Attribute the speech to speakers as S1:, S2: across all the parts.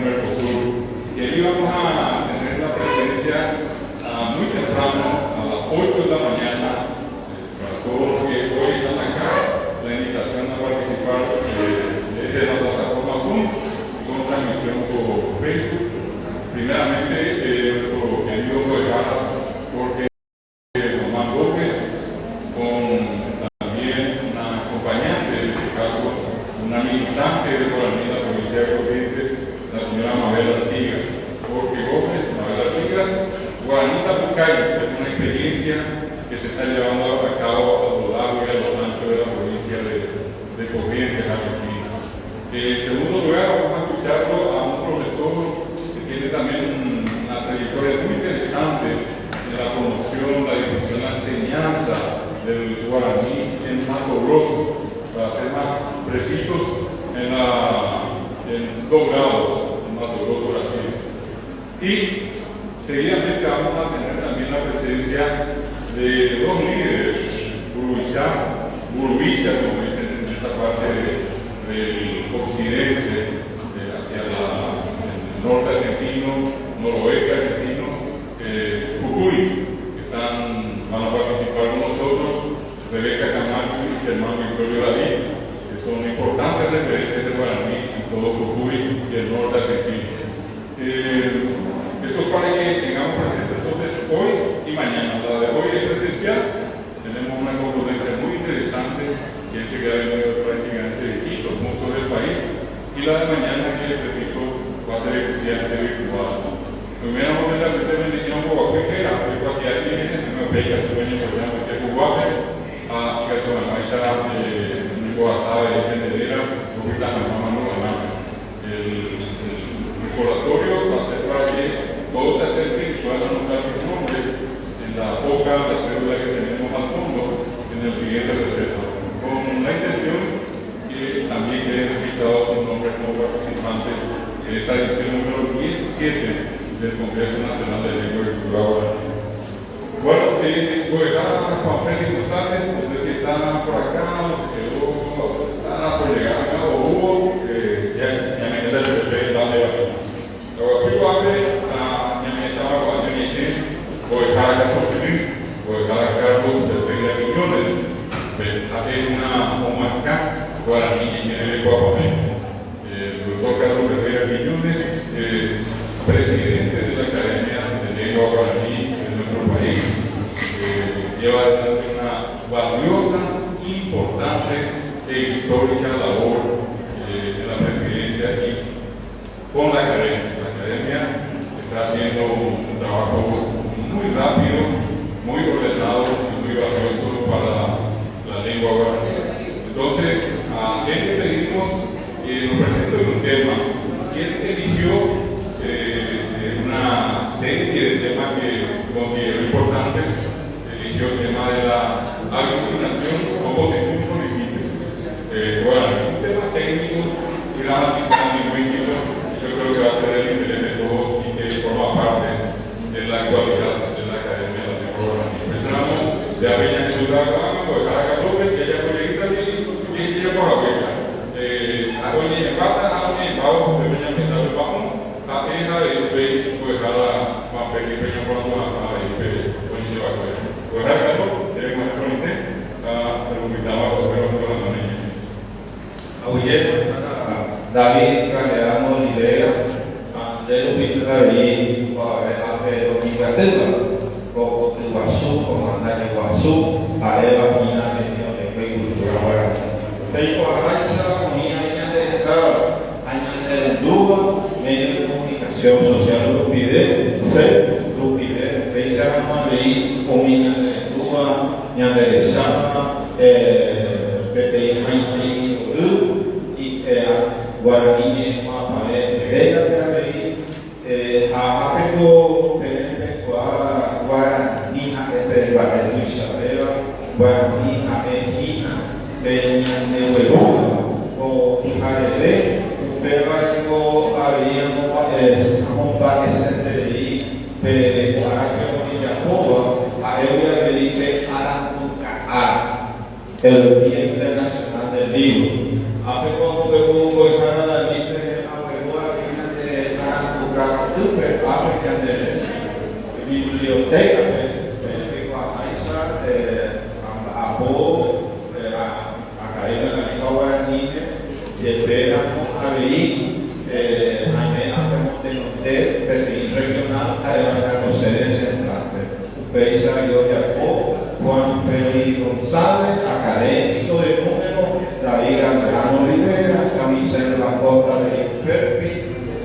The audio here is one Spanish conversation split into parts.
S1: Mercosur, y ahí vamos a tener la presencia muy temprano, a las 8 de la mañana, para todos los que hoy están acá, la invitación a participar desde la plataforma Zoom, con transmisión por Facebook. Primeramente, nuestro querido Guevara, Jorge Román López, con también una acompañante, en este caso, una militante de Guaraní, la provincia de Corrientes, la señora Mabel Artigas. Jorge Gómez, Mabel Artigas, Guaraní Zapucay, es una experiencia que se está llevando a cabo a lo largo y a lo ancho de la provincia de Corrientes, Argentina. En segundo lugar, vamos a escucharlo a un profesor que tiene también una trayectoria muy interesante en la promoción, la difusión, la enseñanza del guaraní en Mato Grosso, para ser más precisos, en 2 grados en Mato Grosso, Brasil. Y seguidamente vamos a tener también la presencia de 2 líderes, Urubicha, como dicen en esa parte del occidente, hacia el norte argentino, noroeste argentino, Jujuy, que van a participar con nosotros, Rebeca Camacho y Germán Victorio David, que son importantes referencias de guaraní en todo Jujuy y el norte argentino. Eso para que tengamos presente entonces hoy y mañana. La de hoy es presencial, tenemos una concurrencia muy interesante, gente que ha venido prácticamente de Quito, muchos del país, y la de mañana que les repito va a ser exclusivamente virtual. Primero vamos a ver que me dijeron que era, porque cualquier tiene una bella sueño, por ejemplo, que Cubape, que tu mamá está en Guasave, en Tendedera, porque la mamá no gana. El recordatorio va a ser para que todos se acerquen y puedan anotar sus nombres en la hoja, la cédula que tenemos al fondo en el siguiente receso, con la intención que también queden registrados sus nombres como participantes en esta edición número 17 del Congreso Nacional de Lengua y Cultura Guaraní. Bueno, voy a dejar a Juan Félix González, no sé si está por acá, está por llegar acá, o Hugo, ya me queda el PP, dale aquí. Luego, yo abre, ya me estaba cuando me dije, voy a dejar a Carlos Félix, voy a dejar a Carlos de Millones, hacer una comarca guaraní en el Ecuador. El doctor Carlos Ferreira Millones, presidente de la Academia de Lengua Guaraní de nuestro país, lleva adelante una valiosa, importante e histórica labor en la presidencia y con la Academia. La Academia está haciendo un trabajo muy rápido, muy ordenado y muy valioso para la lengua guaraní. Entonces, a él le pedimos que nos presente un tema. Él eligió una serie de temas que considero importantes. Eligió el tema de la aglutinación o posición municipio. Bueno, un tema técnico, gramatical, lingüístico, yo creo que va a ser el interés de todos y que forma parte de la actualidad de la Academia de la Lengua Guaraní. Empezamos de Aveña Jesús de Acá, pues Caraca López, que ella fue llegada y ella por la huesa. A hoy ni en pata, a hoy ni en pavo, de Peña Mental de Pajón. Apenas el pues cada más feliz peña por la y pues lleva fuera. Pues acá debemos de poner pero invitamos a los perros con la manilla.
S2: Oye, David Caneamo Olivera, de Lupita David, hace obligativa, o Iguazú, comandante Iguazú, a Eva Fina de Cultura Guaraní. Pero a Raiza, unía años de Duba, medio de comunicación social Lupide, Lupide, Raiza Madrid, unía de Duba, Ñande Sama, PTI Haiti, y Guaraní, Mapare, Vega de la Ley, a Apeco, Guaraní, Guaraní, Isabela, Guaraní, Argentina, de Huelva, o Ijarebe, Pegaico, habíamos un parque centerí, de Guaraní, Villajoba, a Euria Felipe Arantuca, el Día Internacional del Libro. Hace poco que hubo en Canadá, a biblioteca, Academia de la Lengua Guaraní, esperamos abrir de regional a los sedes centrales. Peisa Yoyaco, Juan Félix González, académico de número, David Alberano Rivera, Camisero La Cota de Perpi,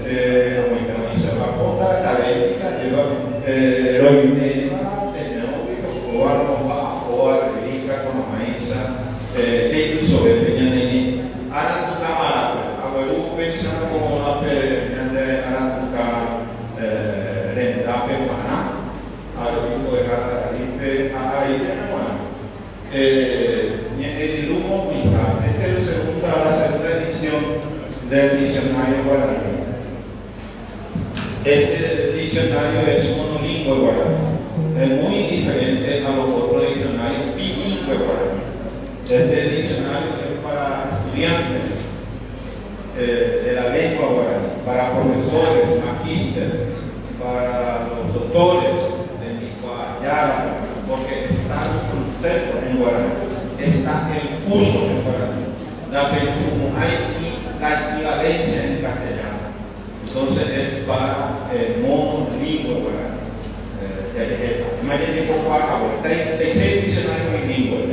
S2: Camisero La Cota, académica, Loinema, Tecnológico, Cobarno, Bajo, Rica, con la Maíza, Tito sobre Peñanini, Aratu Cámara, Abuelo, pensando como la Aratu Cámara, Rendape, Maná, Aratu de Jaripe, ahí el grupo Mija, esta es la segunda edición del diccionario guaraní. Este diccionario es monolingüe guaraní, es muy diferente a los otros diccionarios bilingüe guaraní. Este diccionario es para estudiantes de la lengua guaraní, para profesores, magísteres, para los doctores de lengua yara, porque está el concepto en guaraní, está el uso en guaraní, la equivalencia en castellano. Entonces es para monolingüe guaraní. Imagínate cómo acabó, 36 diccionarios bilingües.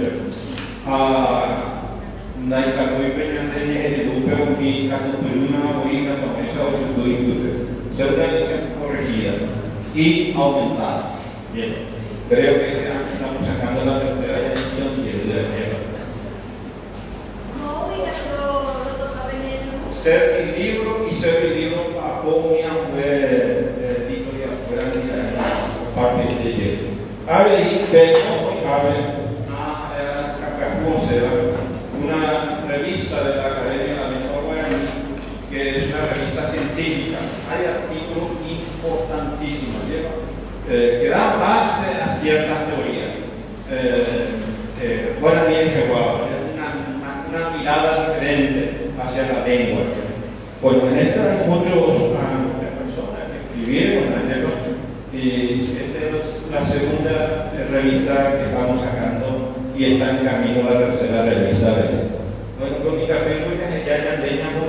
S2: Naika Rui Peñandene, el Europeo, mi Catupuruna, Boica, Tomesa, Orutuitupe. Segunda edición corregida y aumentada. Bien, creo que este año estamos sacando la tercera edición y el de ayer. Ser y libro a Pomia fue editorial, fue parte de ayer. Ahí vemos, una revista de la Academia de la Lengua Guaraní, que es una revista científica. Hay artículos importantísimos que dan base a ciertas teorías. Guaraní en Jehová, una mirada diferente hacia la lengua. Bueno, en esta hay muchas personas que escribieron, y esta es la segunda revista que estamos sacando y está en camino la tercera revista de él. Bueno, con mi café, ya ya con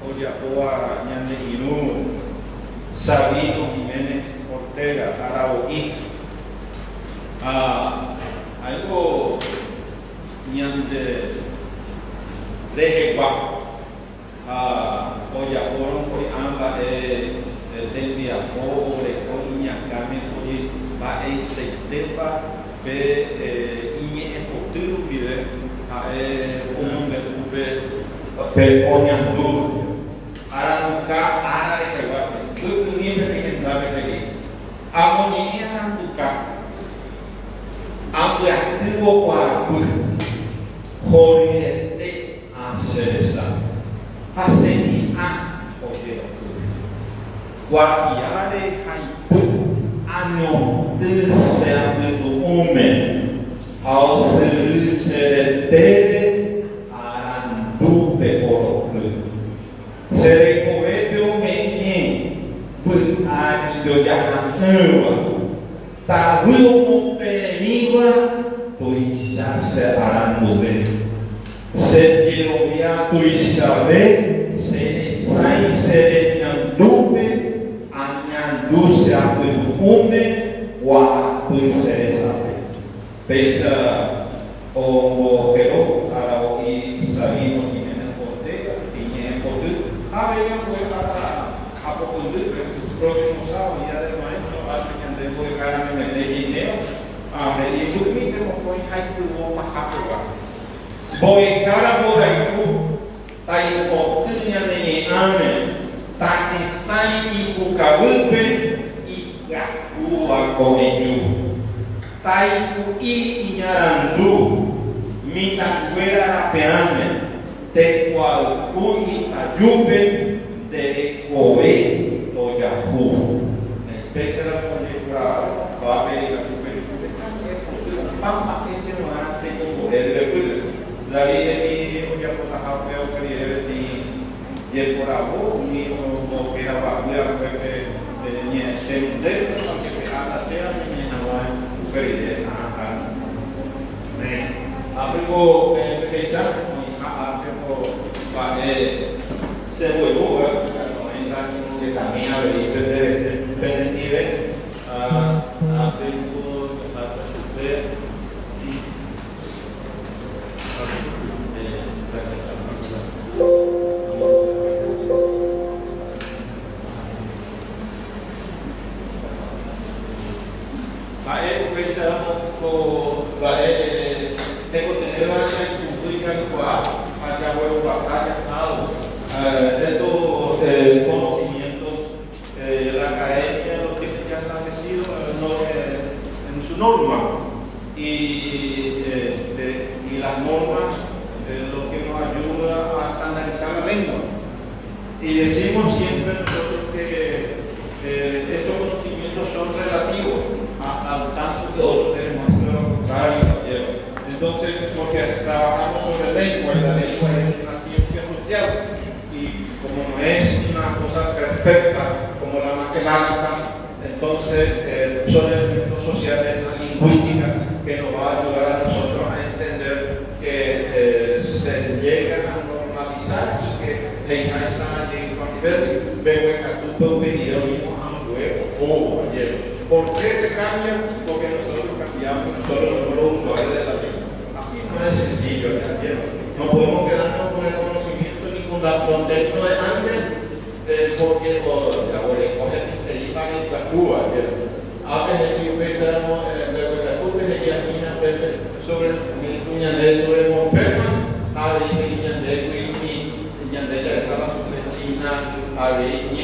S2: Oyapoa, Ñande Irú, Sabino Jiménez Ortega, Araoí. Algo Ñande Rejegua, Oyaporon, Amba, Tendia, Pobre, Coña, Carmen, va a este tema de Iñe vive a un de Oñandú. Ahora nunca, ahora de Jehová, tú tienes legendario de aquí. Amonía nunca. Aunque activo cuarto, Jorge Aceresa, Haceni A, Oye, Guapiare Haipu. Año de tu homem, ao ser dele, arandupe oroku. Se recomete o menino, por a idiotiahanua, taruo mo pereniwa, tuisa se arandupe. Se dirovia tuisabe, se sai se andupe. Anyanduce a tu homem, wa tu interesa. Pensa o Jero, Araoí, Sabino, Jiménez Ortega, Jiménez Ortega. Vengan pues a Pocondú, los próximos sábados, día del maestro, a que de cara de dinero, a medir tu mito, voy a tu más rápido. Voy cara por ahí, hay oportunidad de amén. Takisai iku kawupe Iyakuwa komeju Taiku inyarandu Mitakwera rapeame Tekwal kuni ayupe De koe toyahu. Especie la película va a ver la película Pampa que no hará el de la vida de mi oya por la japea o que y el por abajo, y como que era para cuidar, que ni el segundo, aunque hasta sea, ni nada, mujer, Abrigo pesquisar, abrigo sebueluga, que también habría pendiente, abrigo super tengo que tener varias culturas para estos conocimientos, la academia lo tiene ya establecido en su norma y las normas lo que nos ayuda a estandarizar la lengua. Y decimos siempre nosotros que estos conocimientos son relativos al tanto que otros demuestran lo contrario. Entonces, porque trabajamos sobre lengua y la lengua es una ciencia social y como no es una cosa perfecta como la matemática, entonces son elementos sociales, la lingüística que nos va a ayudar a nosotros a entender que se llega a normalizar y que la hija llega a nivel de tu periodismo a un huevo ayer. ¿Por qué se cambia? Porque nosotros cambiamos, nosotros somos los usuarios de la lengua. Aquí no es sencillo, no podemos quedarnos con el conocimiento ni con el contexto de antes, porque la lenguaje es para el Cuba. A veces que pensamos sobre sobre morfemas, a veces que ya estaba sobre China, a veces que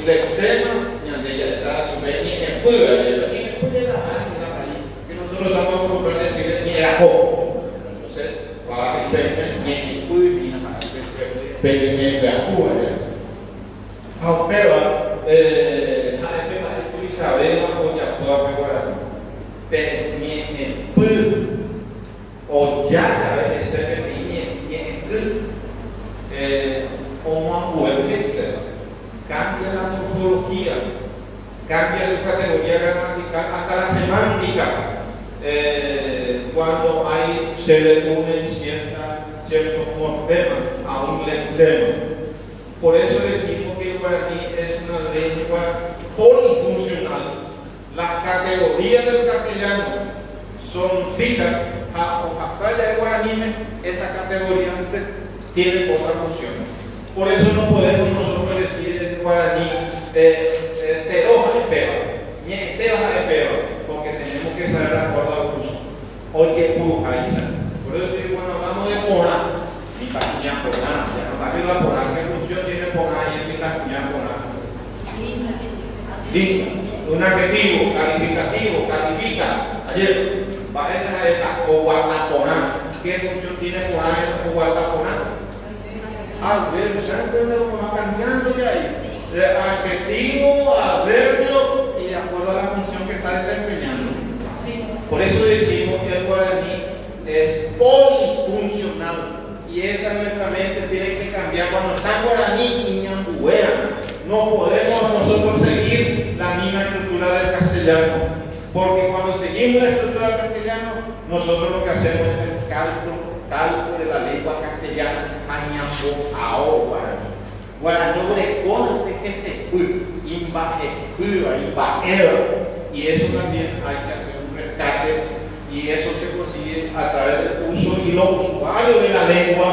S2: lexema, que nosotros estamos como para decir ni era poco. Entonces, para que ni o ya a veces se cambia la morfología, cambia su categoría gramatical, hasta la semántica, cuando se le unen ciertos morfemas a un lexema. Por eso decimos que el guaraní es una lengua polifuncional. Las categorías del castellano son fijas, a del guaraní, esa categoría tiene otras funciones. Por eso no podemos nosotros decir en guaraní teroja de peba, ni teroja de peba, porque tenemos que saber la acuerdo al curso. Hoy que pujaiza. Por eso cuando hablamos de porá, ni tacuña porá, ya no va a la porá, ¿qué función tiene porá y es mi tacuña porá? Un adjetivo, calificativo, califica. Ayer, va a esa es la coguataporá. ¿Qué función tiene porá en coguataporá? Adverbio, ¿saben cómo va cambiando ya ahí? Adjetivo, adverbio y de acuerdo a la función que está desempeñando. Por eso decimos que el guaraní es polifuncional y esta nuestra mente tiene que cambiar cuando está en guaraní y ñambuera. No podemos nosotros seguir la misma estructura del castellano, porque cuando seguimos la estructura del castellano, nosotros lo que hacemos es el cálculo de la lengua castellana a ñambo a guaraní. Guaraní de conte que este imbaje, y eso también hay que hacer un rescate y eso se consigue a través del uso y los usuarios de la lengua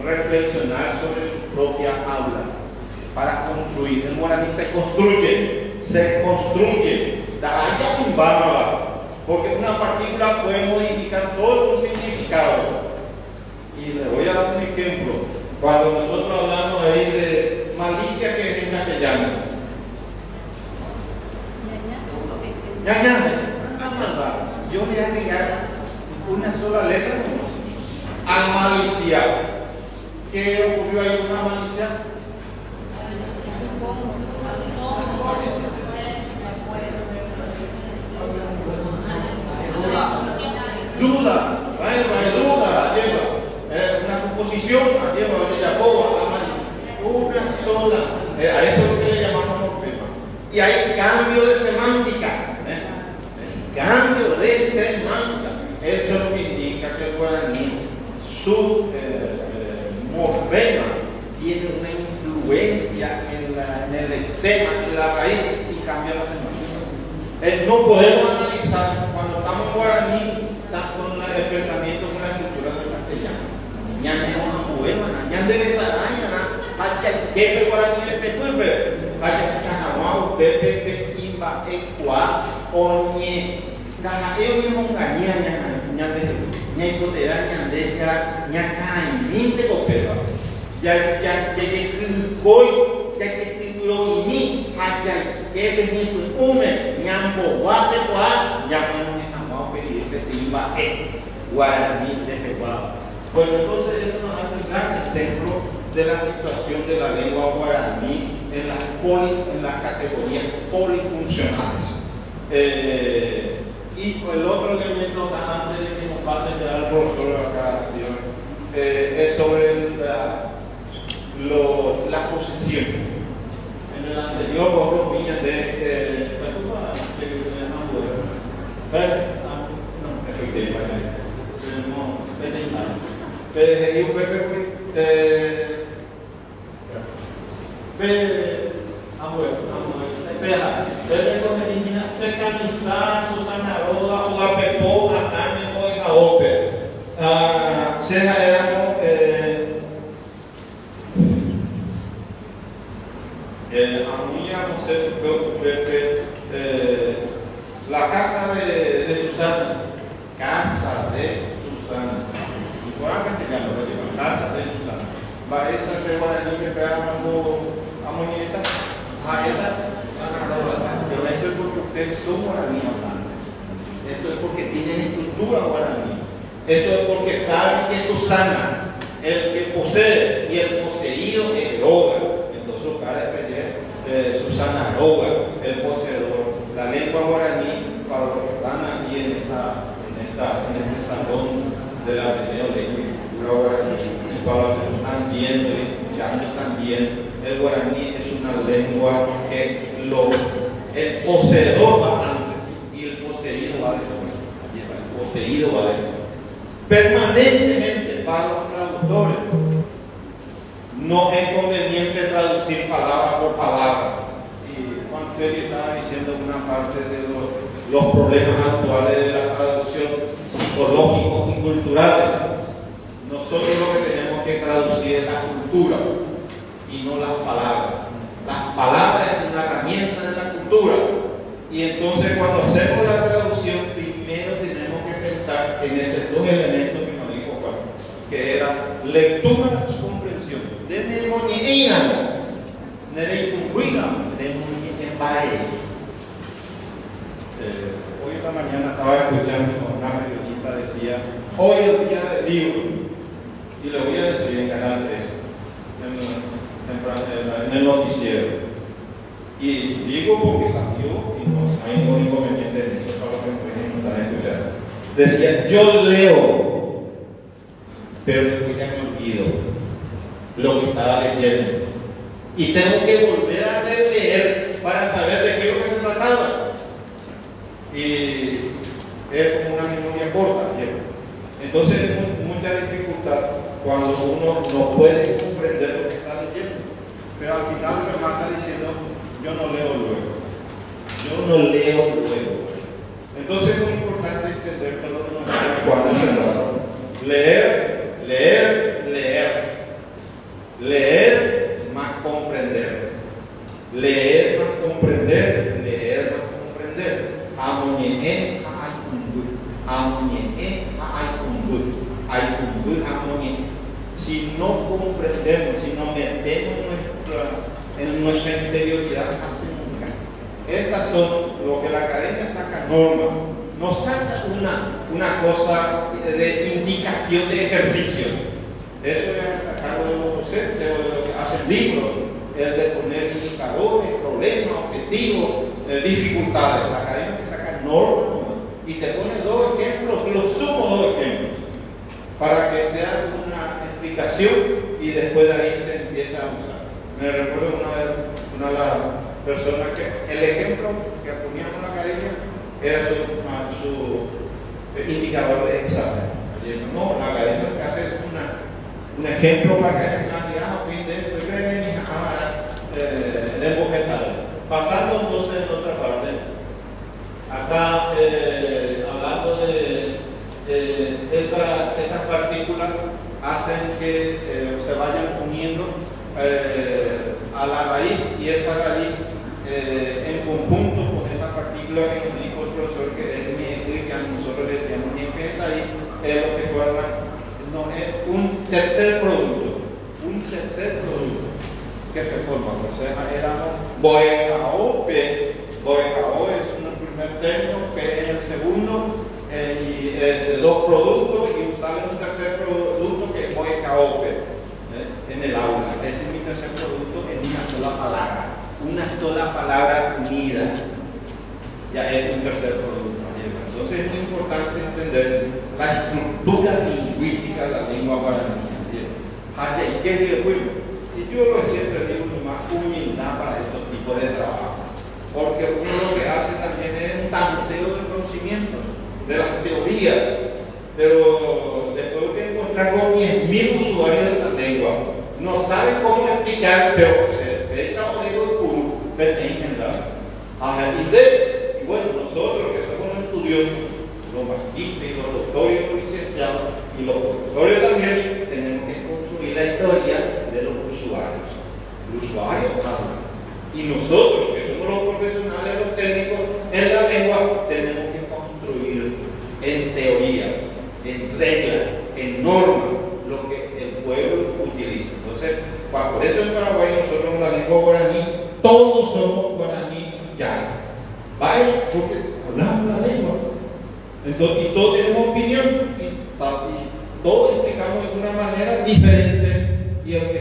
S2: reflexionar sobre su propia habla para construir. El guaraní se construye porque una partícula puede modificar todo su significado. Y le voy a dar un ejemplo. Cuando nosotros hablamos ahí de malicia, que es en castellano, yo le voy a agregar una sola letra a malicia. ¿Qué ocurrió ahí con una malicia? duda, no hay duda, lleva una composición, lleva una sola, a eso es lo que le llamamos morfema. Y hay cambio de semántica, cambio de semántica. Eso es lo que indica que el guaraní, su morfema, tiene una influencia en el lexema, en la raíz, y cambia la semántica. No podemos analizar cuando estamos en guaraní con el despertamiento con la estructura del castellano. Ya no poema, ya de desaraña, hacia el jefe guaraní de Tecuipe, hacia el canahuao, pepe, imba, ecuá, oñe, cajeo y mongaña, ña de ñecotera, ña de ña caiminte copera, ya que cricoy, ya que cricoy, hacia el jefe ni ume, ñambo, guape, guá, ya no me canahuao, pepe, imba, guaraní de Tecuipe. Bueno, entonces eso nos hace un gran ejemplo de la situación de la lengua guaraní en las categorías polifuncionales. Y el otro elemento antes de que nos pase ya el profesor acá, es sobre la posesión. En el anterior vos opinión de la casa de Susana, casa de Susana. Y por acá se llama, casa de Susana. Va esa se guaraní que pegamos a Moñeta, a esta. Pero eso es porque ustedes son guaraní hablando. Eso es porque tienen estructura guaraní. Eso es porque saben que Susana, el que posee y el poseído es Roga. Entonces, cara de Susana Roga, el poseedor. La lengua guaraní, para los que están aquí en este salón de la Ateneo de Cultura Guaraní, y para los que están viendo y escuchando también, el guaraní es una lengua que el poseedor va antes y el poseído va después. El poseído va después. Permanentemente para los traductores no es conveniente traducir palabra por palabra. Y Juan Félix estaba diciendo una parte de los problemas actuales de la traducción psicológicos y culturales. Nosotros lo que tenemos que traducir es la cultura y no las palabras. Las palabras es una herramienta de la cultura. Y entonces cuando hacemos la traducción, primero tenemos que pensar en esos dos elementos que nos dijo Juan, que era lectura y comprensión. Tenemos ni ina, hoy esta mañana estaba escuchando una periodista decía, hoy es el día del libro, y le voy a decir en Canal 3, en el noticiero, y digo porque salió y no hay ningún inconveniente en eso, para los que no están escuchando. Decía, yo leo, pero después ya me olvido lo que estaba leyendo. Y tengo que volver a leer para saber de qué es lo que se trataba. Y es como una memoria corta, ¿cierto? Entonces es mucha dificultad cuando uno no puede comprender lo que está leyendo. Pero al final mi hermano está diciendo, yo no leo luego. Yo no leo luego. Entonces es muy importante entender que lo que nos dice cuando se trata. Leer, leer, leer. Leer más comprender. Leer más comprender. Leer más comprender. Amoñeé, amoñeé, amoñeé. Si no comprendemos, si nos metemos en nuestra interioridad, hacemos un cambio. Estas son lo que la academia saca normas. No saca una cosa de indicación de ejercicio. Eso es a cargo de los docentes, de los que hacen libros, es de poner indicadores, problemas, objetivos, dificultades. La academia te saca normas y te pone dos ejemplos, los sumo dos ejemplos, para que sea una explicación y después de ahí se empieza a usar. Me recuerdo una de las personas que el ejemplo que poníamos en la academia era su indicador de examen. No, la academia lo que hace es un ejemplo para que haya claridad, lenguaje vegetal. Pasando entonces en otra parte, acá hablando de esas partículas hacen que se vayan uniendo a la raíz, y esa raíz en conjunto con esa partícula que nos dijo el profesor, que es mi que nosotros le decíamos mi vegetal, es lo que forma un tercer producto que se forma. Entonces éramos BOEKAO, BOEKAO es un primer término, P es el segundo, y de dos productos, y usar un tercer producto que es BOEKAO en el aula. Ese es mi tercer producto en una sola palabra unida, ya es un tercer producto. Entonces es muy importante entender la estructura lingüística de la lengua guaraní. ¿Y qué digo? Y yo siempre digo más humildad para estos tipos de trabajo, porque uno lo que hace también es un tanteo de conocimientos, de las teorías, pero después de encontrar con 10.000 usuarios de la lengua, no saben cómo explicar, pero esa odio puro, y bueno, nosotros que somos estudiosos, los magistas y los doctores y los licenciados, y los profesores también, tenemos que construir la historia de los usuarios. El usuario habla. Y nosotros, que somos los profesionales, los técnicos en la lengua, tenemos que construir en teoría, en reglas, en normas, lo que el pueblo utiliza. Entonces, por eso en Paraguay nosotros en la lengua guaraní, todos somos guaraní ya. Vaya, porque hablamos la lengua. Entonces, y todos tenemos opinión, y todos explicamos de una manera diferente, y el que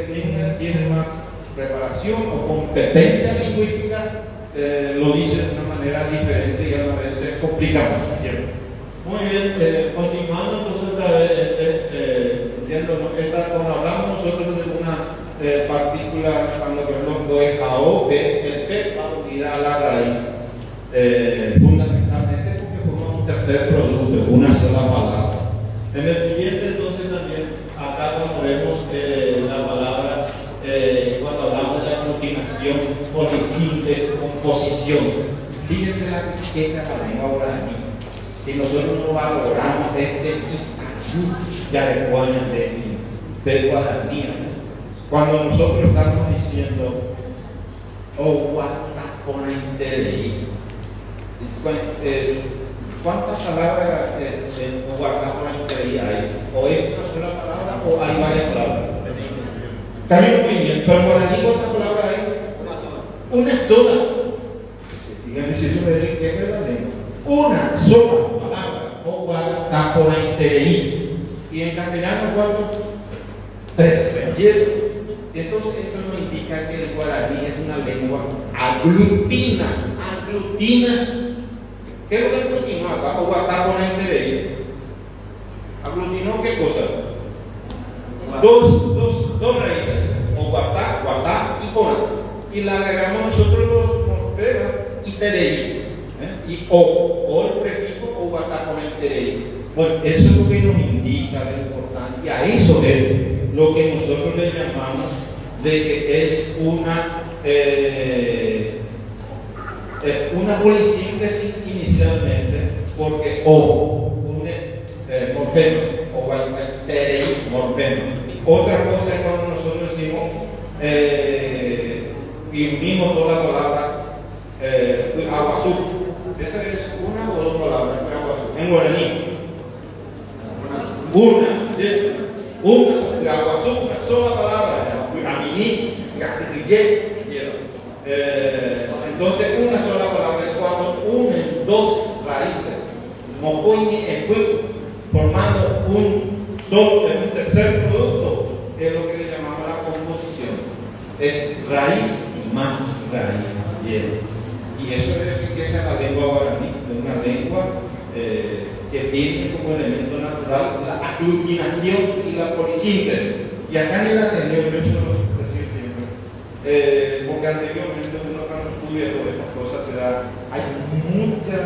S2: tiene más preparación o competencia lingüística lo dice de una manera diferente y a la vez se complica más. Muy bien, continuando entonces otra vez, cuando hablamos nosotros de una partícula, cuando hablamos de AO, el P va unida a la raíz, fundamentalmente porque forma un tercer producto, una sola palabra. En el siguiente entonces también, acá cuando vemos la palabra, cuando hablamos de aglutinación, polísíntesis, composición, fíjense la riqueza de la lengua guaraní. Si nosotros no valoramos este ya de guaraní, cuando nosotros estamos diciendo Ohuatacona interei, ¿cuántas palabras en Ohuatacona interei hay? ¿O es una sola palabra o hay varias palabras? También muy bien, pero en guaraní ¿cuántas palabras hay? Una sola. Díganme si eso me dice que es la lengua. Una sola palabra, Ohuatacona interei. ¿Y en castellano cuánto? 3. Entonces eso nos indica que el guaraní es una lengua aglutina. ¿Qué es lo que aglutinó acá? Ohuatacona interei. ¿Aglutinó qué cosa? Dos raíces, Ohuatá, Guatá y Cona. Y la agregamos nosotros los morfemas y terei. Y o el prefijo Ohuatacona interei. Bueno, eso es lo que nos indica de importancia. Eso es lo que nosotros le llamamos de que es una polisíntesis inicialmente, porque un morfema, o terei morfema. Otra cosa es cuando nosotros decimos y unimos toda la palabra aguazú. Esa es una o dos palabras, en guaraní. Una sola palabra, entonces una sola palabra es cuando unen dos raíces, formando un tercer producto, es lo que le llamamos la composición. Es raíz y más raíz. Y eso es la riqueza de la lengua guaraní, de una lengua que tiene como elemento natural la aglutinación y la polisíntesis. Y acá en el Ateneo, yo eso lo decir siempre, porque anteriormente uno cuando estudia todas esas cosas se da, hay muchos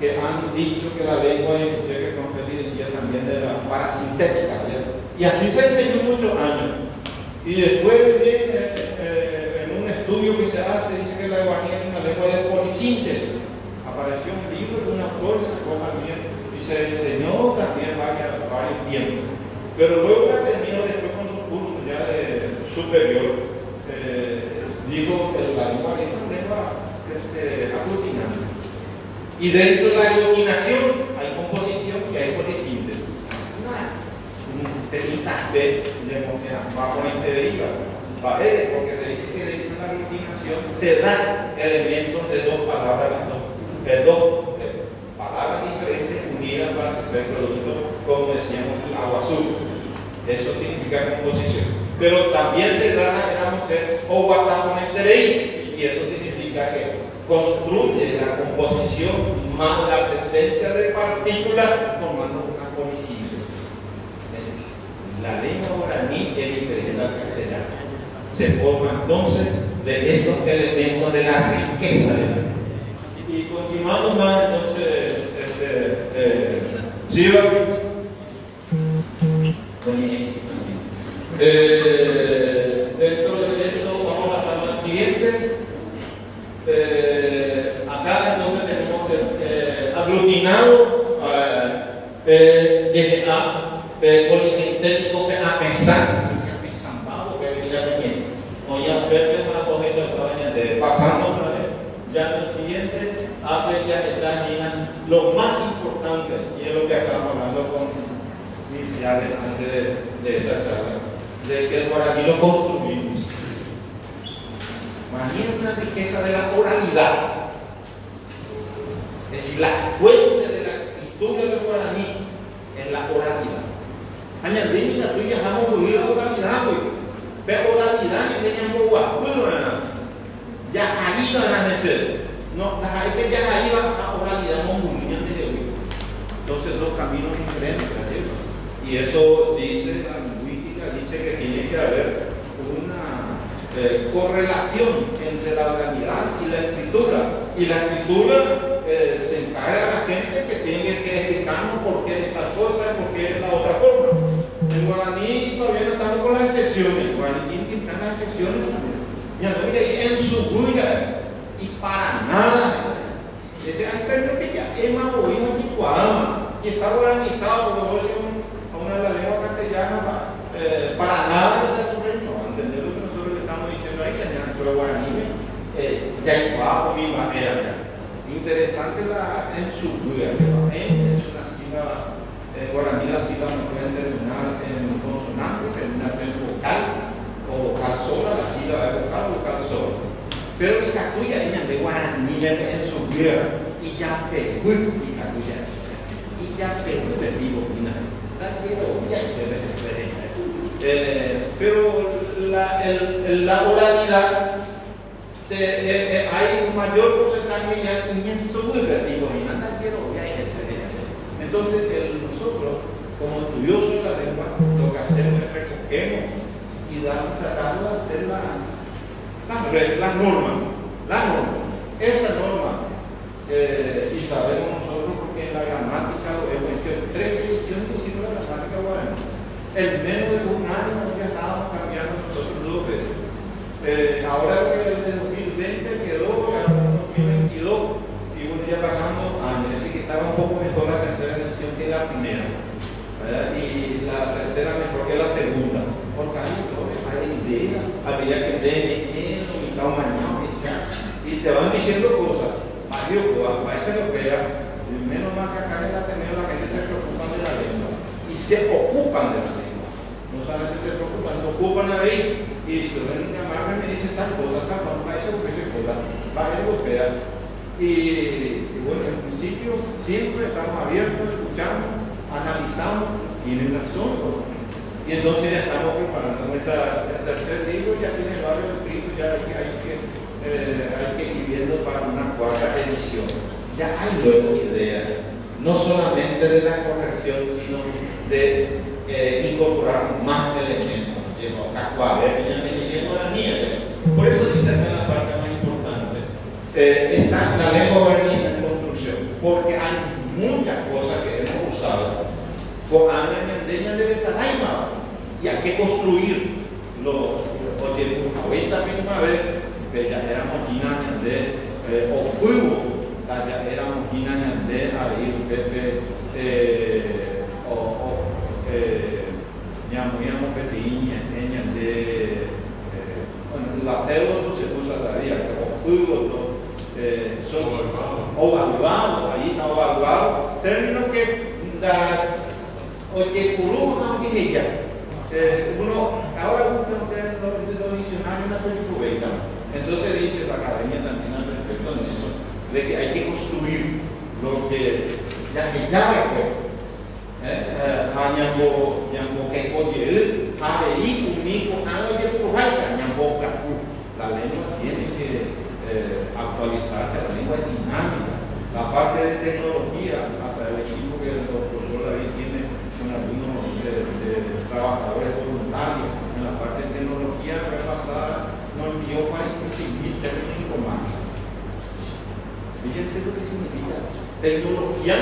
S2: que han dicho que la lengua, y usted que Confeli decía también de la parasintética, ¿verdad? Y así se enseñó muchos años. Y después viene en un estudio que se hace, dice que la guaraní es una lengua de polisíntesis. Apareció un libro de una flor, se sacó también, y se enseñó también varios tiempos. Pero luego la terminó después con un curso ya de superior, digo que la lengua es una lengua aglutinante. Y dentro de la aglutinación hay composición y hay polisíntesis. Un pelita B bajo la deriva, porque le dice que dentro de la aglutinación se dan elementos de dos palabras diferentes unidas para que sea el producto, como decíamos, agua azul. Eso significa composición. Pero también se da la mujer o guataponenterei, y eso significa que construye la composición más la presencia de partículas formando una polisíntesis. La lengua guaraní es diferente al castellano. Se forma entonces de estos elementos de la riqueza de la lengua. Y continuando más, entonces, Siva, dentro de esto vamos a pasar al siguiente. Acá entonces tenemos aglutinado desde A, polisintético que a pensar, que venía también. O ya ustedes van a coger eso pasando otra vez. Ya en el siguiente, habla ya que está lo más importante, y es lo que estamos hablando con iniciales antes de esta charla, de que el guaraní lo construimos. Guaraní es una riqueza de la oralidad. Es decir, la fuente de la escritura del guaraní es la oralidad. Añadir la tuya, vamos a oír la oralidad, pero oralidad que teníamos guapo, ya ahí van a nacer. No, las hay que ya ahí va a oralidad monguña de hoy. Entonces, dos caminos diferentes, ¿cierto? Y eso dice la lingüística, dice que tiene que haber una correlación entre la oralidad y la escritura. Y la escritura se encarga a la gente que tiene que explicarnos por qué esta cosa y por qué es la otra cosa. En guaraní todavía no estamos con las excepciones. Guaraní tiene que entrar las excepciones también. Ya no dice en su bulla. Y para nada. Ese aspecto que ya hemos oído en Tijuana y está organizado como a una de la lengua castellana, para nada de eso, no entender lo que nosotros le estamos diciendo ahí, pero guaraní ya es bajo mi manera. Interesante en su vida, es una sílaba, guaraní la sílaba no puede terminar en consonante, terminar en vocal o vocal sola, la sílaba es vocal sola. Pero el cacuya es de guaraní en su vida y ya pegó y cacuya y ya pegó de vivo pero la oralidad hay un mayor porcentaje ya en su vida entonces nosotros como estudiosos de la lengua lo que hacemos es recogemos y tratamos de hacer las normas. Esta norma, y sabemos nosotros porque en la gramática lo hemos hecho 3 ediciones que hicimos la gramática guaraní. En menos de un año ya estábamos cambiando nosotros 2 veces. Ahora que el de 2020 quedó, ya en 2022, y bueno, ya pasando años, así que estaba un poco mejor la tercera edición que la primera. Y la tercera mejor que la segunda. Porque hay idea, había que tener mañana, y te van diciendo cosas. Mario, país europea, menos mal que acá en la Ateneo la gente se preocupa de la lengua y se ocupan de la lengua. No solamente se preocupan, se ocupan a ver y si ven llamarme me dicen tal cosa, país europea, país europea. Y bueno, en principio siempre estamos abiertos, escuchamos, analizamos y tienen razón. Y entonces ya estamos preparando el tercer libro, ya tiene varios escritos, ya hay que ir viendo para una 4ª edición. ya hay luego ideas, no solamente de la corrección, sino de incorporar más elementos. Por eso dice que la parte más importante está la lengua guaraní en construcción, porque hay muchas cosas que hemos usado con Ana de Besaraima y hay que construir porque esa misma vez que ya éramos guinañas de Ocuivo, ya éramos guinañas de Ariz, Pepe, Ñamuíamos Petiña, Eñas de la Pedro no se usa todavía, pero Ocuivo, son ovaluados, ahí está ovaluado, término que da, oye, Curú, no dije ya. Uno ahora busca los diccionarios en la película, entonces dice la academia también al respecto de eso, de que hay que construir lo que ya recuerdo. La lengua tiene que actualizarse, la lengua es dinámica. La parte de tecnología, hasta el equipo que el profesor David tiene con algunos trabajadores voluntarios en la parte de tecnología, la vez pasada nos envió 46.000 términos informáticos. Fíjense lo que significa tecnología.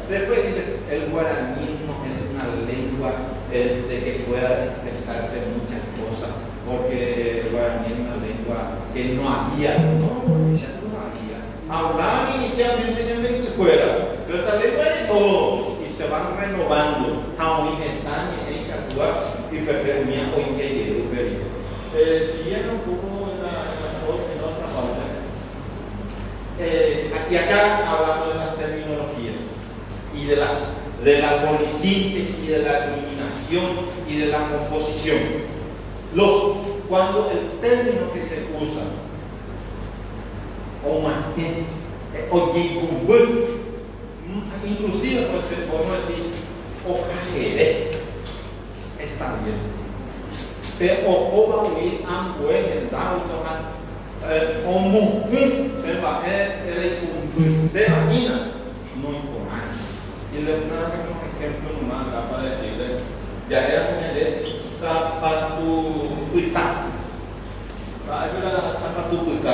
S2: Después dice, el guaraní no es una lengua que pueda expresarse en muchas cosas, porque el guaraní es una lengua que no había, hablaban inicialmente en la escuela, pero esta lengua es de todo y se van renovando. Siguiendo un poco en otra parte. Y acá hablamos de las terminologías y de la polisíntesis y de la eliminación y de la composición. Cuando el término que se usa inclusive podemos decir ojajeré, está bien. Pero obahuil ambuel el dauto no imponente. Y le voy a dar un ejemplo nomás para decirle, ya era una de zapatu puita. Zapatu puita.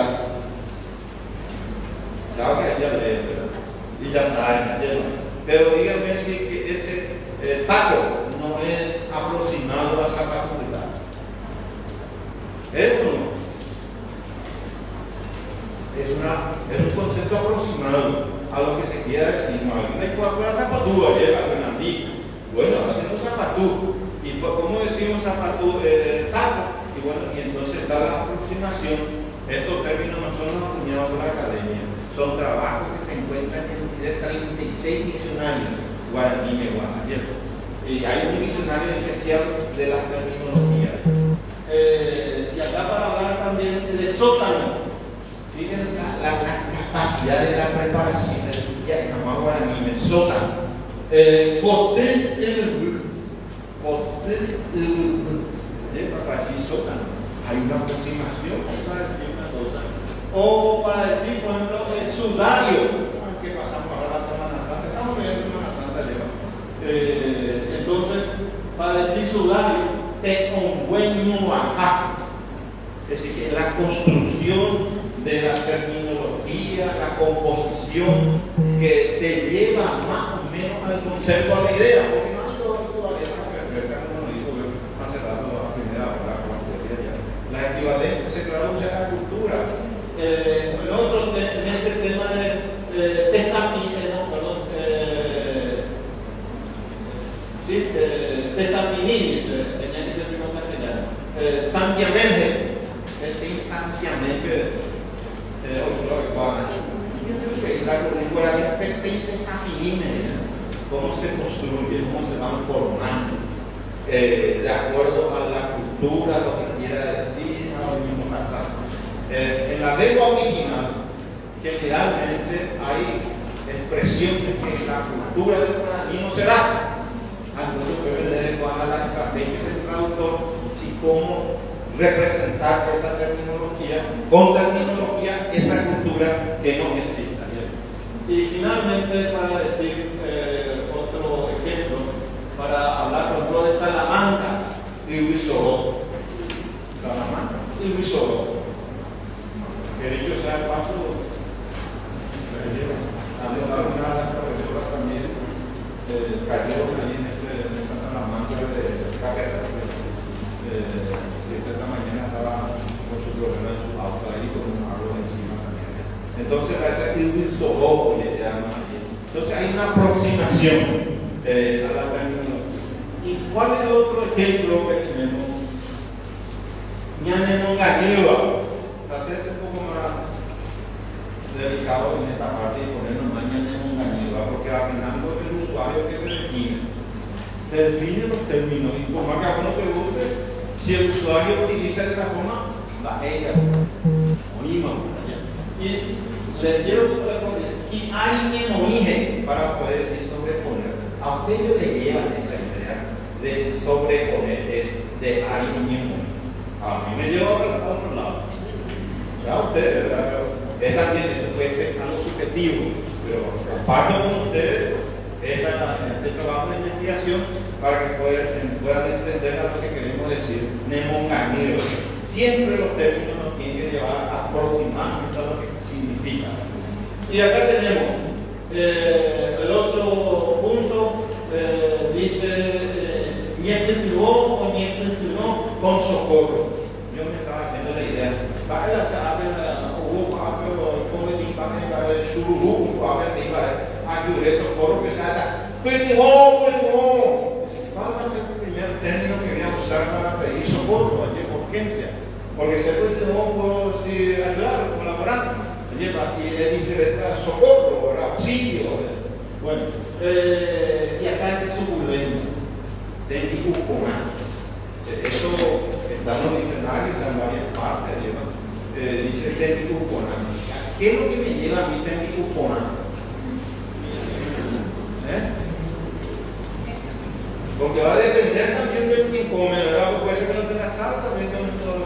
S2: Claro que ya lee, y ya saben, pero díganme si que ese taco no es aproximado a zapatu puita. ¿Es o no? Es un concepto aproximado a lo que se quiera decir. No, hay una zapatú, ayer la Fernandita. Bueno, ahora tenemos zapatú. Y ¿cómo decimos zapatú? Taco. Y bueno, y entonces está la aproximación. Estos términos no son acuñados por la academia, son trabajos que se encuentran en 36 diccionarios guaraní y guaraní. Y hay un diccionario especial de las terminologías. Y acá para hablar también de sótano. Fíjense la capacidad de la preparación ya es más guaraní, el sótano. Para decir sótano, hay una aproximación, hay para decir una cosa. O para decir, por ejemplo, el sudario, que pasamos ahora la Semana Santa, estamos viendo Semana Santa, entonces, para decir sudario, te condueño ajá. Es decir, que la construcción de la terminología, la composición que te lleva más o menos al concepto, a la idea, porque no hay todo perfecta, como lo dijo hace rato a primera hora, la equivalencia se traduce a la cultura. En este tema de Tesapinini, tenía que ser primero castellano, Santiamente, Santiamente, cómo se construye, cómo se van formando, de acuerdo a la cultura, lo que quiera decir, en la lengua original, generalmente hay expresiones que en la cultura del guaraní no se da. Entonces puede ver a la estrategia del traductor si cómo representar esa terminología, con terminología, esa cultura que no exista. Y finalmente, para decir otro ejemplo, para hablar por ejemplo de Salamanca y Huizoró. Salamanca y Huizoró. Que dicho sea el paso, una de las profesoras también cayó ahí en esa Salamanca de Capeta. Que esta mañana estaba con su problema en su auto ahí con un árbol encima también. Entonces, a ese Huizoró le llaman. Entonces, hay una aproximación a la terminología. ¿Y cuál es el otro ejemplo que tenemos? Ñanemongañeva. Traté de ser un poco más delicado en esta parte y ponernos más Ñanemongañeva, porque al final es el usuario que define los términos. Y por más que a uno te guste, si el usuario utiliza de la forma, va ella, o ima, y le quiero poner, y alguien origen para poder decir sobreponer. A usted le lleva esa idea de sobreponer, es de alguien. A mí me lleva a otro lado. Ya ustedes, ¿verdad? Pero es también, eso puede ser algo subjetivo, pero comparto con ustedes este trabajo de investigación para que puedan entender a lo que queremos decir nemongañero. Siempre los términos nos tienen que llevar a aproximadamente a lo que significa. Y acá tenemos el otro punto, dice Nietzsche o Nietzsche con socorro. Yo me estaba haciendo la idea. Para hubo para el surubú, para ayudar socorro que se haga. ¿Cuál va a ser el primer término que voy a usar para pedir socorro, urgencia? Porque se puede ayudar, colaborar. Y es diferente a socorro, auxilio. Bueno, y acá es suculento, de Tijucona. Eso está en los diccionarios, está en varias partes. Dice de Tijucona. ¿Qué es lo que me lleva a mí de Tijucona? Porque va a depender también de quién come, ¿verdad? Porque puede ser que no tenga sal, también que no lo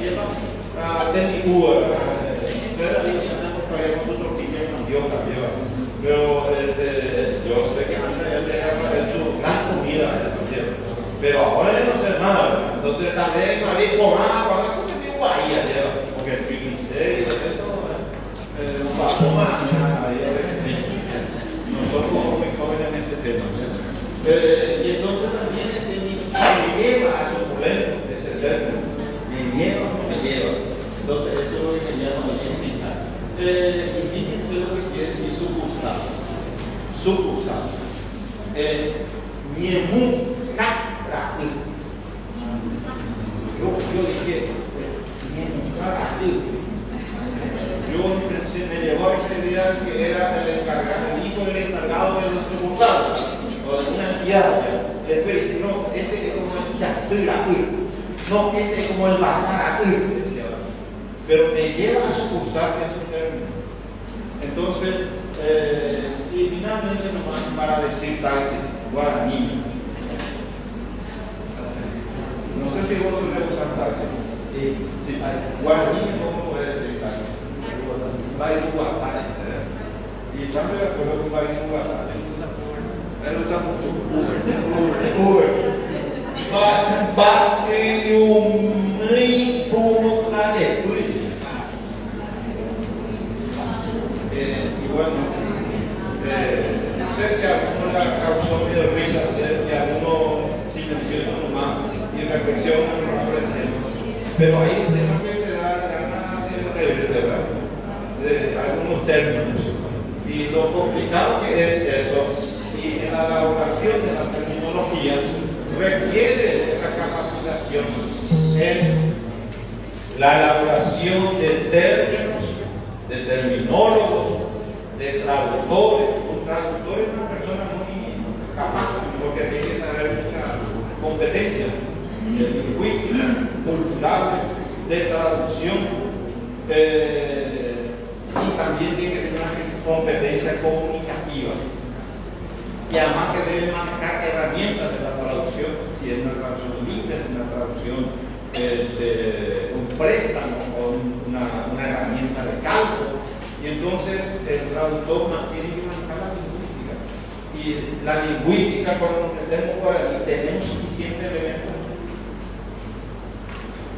S2: lleva a Tenicúa. Ustedes ahí andamos pagando su tortilla y mandioca, lleva. Pero yo sé que antes él dejaba su gran comida, pero ahora no sé nada. Entonces también había comida, cuando es que me guaía, lleva. Porque el ministerio y eso, un bajoma, nosotros somos muy jóvenes en este tema. Y entonces también me lleva a suculento, ese término. ¿Me lleva o no me lleva? Entonces eso es lo que llama la explicar. Y fíjense lo que quiere decir sucursal. Sucursal. Niemu Kapraku. Yo dije, Niemu Kapraku. Me llevó a esa idea que era el encargado, el hijo del encargado de los sucursales, o de una entidad. Después dice, no, ese es como el Chasura, no, ese es como el Batara, pero me lleva a sucursal en su término. Entonces, y finalmente nomás para decir taxi, guaraní. No sé si vos le usar taxi. Sí, guaraní no puede decir taxi. Va a ir un guapare. Y están de acuerdo con va a ir un guapare. Él usa mucho Uber. Va a ir un y bueno, no sé si a alguno le causó medio risa, y a alguno silencioso nomás y reflexiona sobre el tema. Pero hay un tema que te da ganas de ¿verdad? De algunos términos. Y lo complicado que es eso, y en la elaboración de la terminología, requiere esa capacitación en la elaboración de términos, de terminólogos, de traductores. Un traductor es una persona muy capaz, porque tiene que tener mucha competencia lingüística, cultural, de traducción, y también tiene que tener una competencia comunicativa. Y además que debe manejar herramientas de la traducción, si es una traducción libre, es una traducción un préstamo o una herramienta de cálculo, Y entonces el traductor tiene que manejar la lingüística. Y la lingüística, cuando nos metemos por allí, tenemos suficientes elementos.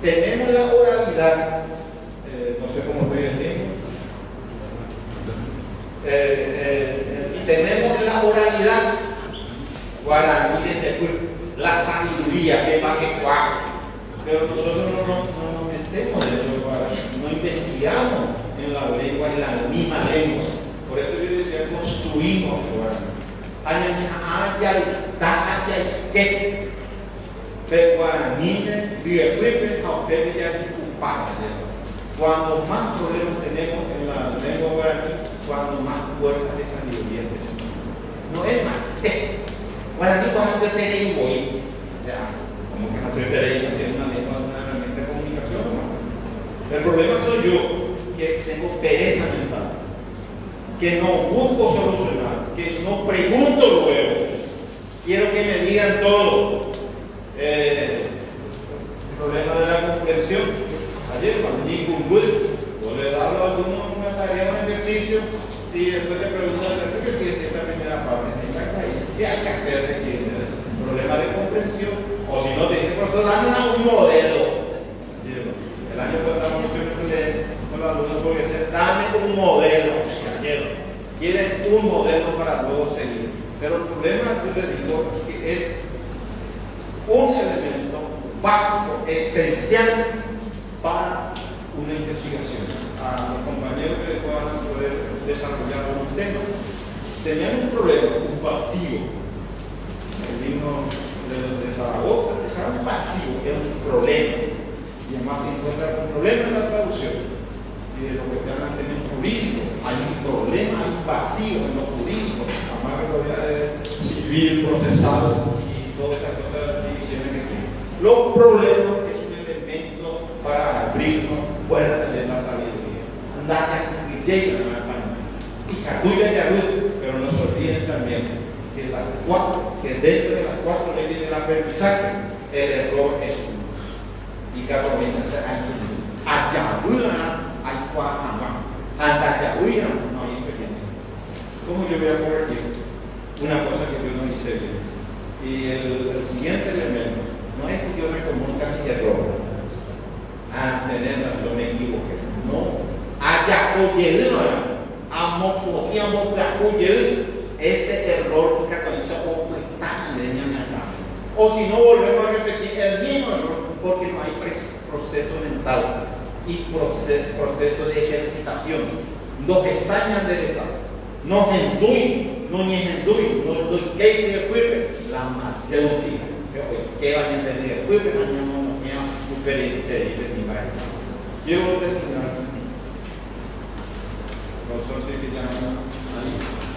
S2: Tenemos la oralidad, no sé cómo estoy diciendo. Tenemos la oralidad guaraní de la sabiduría que va que cuaja. Pero nosotros no nos metemos en eso guaraní, no investigamos en la lengua, en la misma lengua. Por eso yo decía, construimos el guaraní. Pero guaraní cuando más problemas tenemos en la lengua guaraní, cuando más puertas de sabiduría tenemos. No es más. Guaraní vas a hacer terengo hoy. ¿Cómo que hacer terengo? Es una lengua, una herramienta de comunicación, ¿no? El problema soy yo, que tengo pereza mental, que no busco solucionar, que no pregunto luego. Quiero que me digan todo. El problema de la comprensión. Ayer cuando ningún yo le he dado a algunos una tarea, un ejercicio, y después le pregunto ¿qué es esta primera parte? ¿Qué hay que hacer? El problema de comprensión. O si no, te dice, profesor, dame un modelo. El año pasado mucho con los alumnos porque decían, dame un modelo. Quieren un modelo para luego seguir. Pero el problema, yo les digo, que es un elemento básico, esencial para una investigación. A los compañeros que después van a poder desarrollar unos temas, tenían un problema, un vacío. El himno de Zaragoza, que era un vacío, era un problema. Y además se encuentra un problema en la traducción. Y de lo que están en el jurídico, hay un problema, hay un vacío en lo jurídico, además que todavía de civil, procesado y todas estas otras divisiones que tienen. Los problemas es un elemento para abrirnos puertas de la sabiduría. Andar que llega a la España. Y catuya y arroz, pero no se olviden también que dentro de las cuatro leyes del aprendizaje, el error es uno. Y cada vez se hace allá hay cuatro más. Hasta allá no hay experiencia. ¿Cómo yo voy a corregir una cosa que yo no hice bien? Y el siguiente elemento no es que yo reconozca mi error. Tener razón, me equivoqué. No. Allá ese error que cataliza o si no volvemos a repetir el mismo error porque no hay proceso mental y proceso de ejercitación. Nos extrañan de esa, nos endui, no ni endui, no doy que la matemática. Que van a entender, pues mañana no me ha superado yo voy a terminar. Nosotros que ya ahí.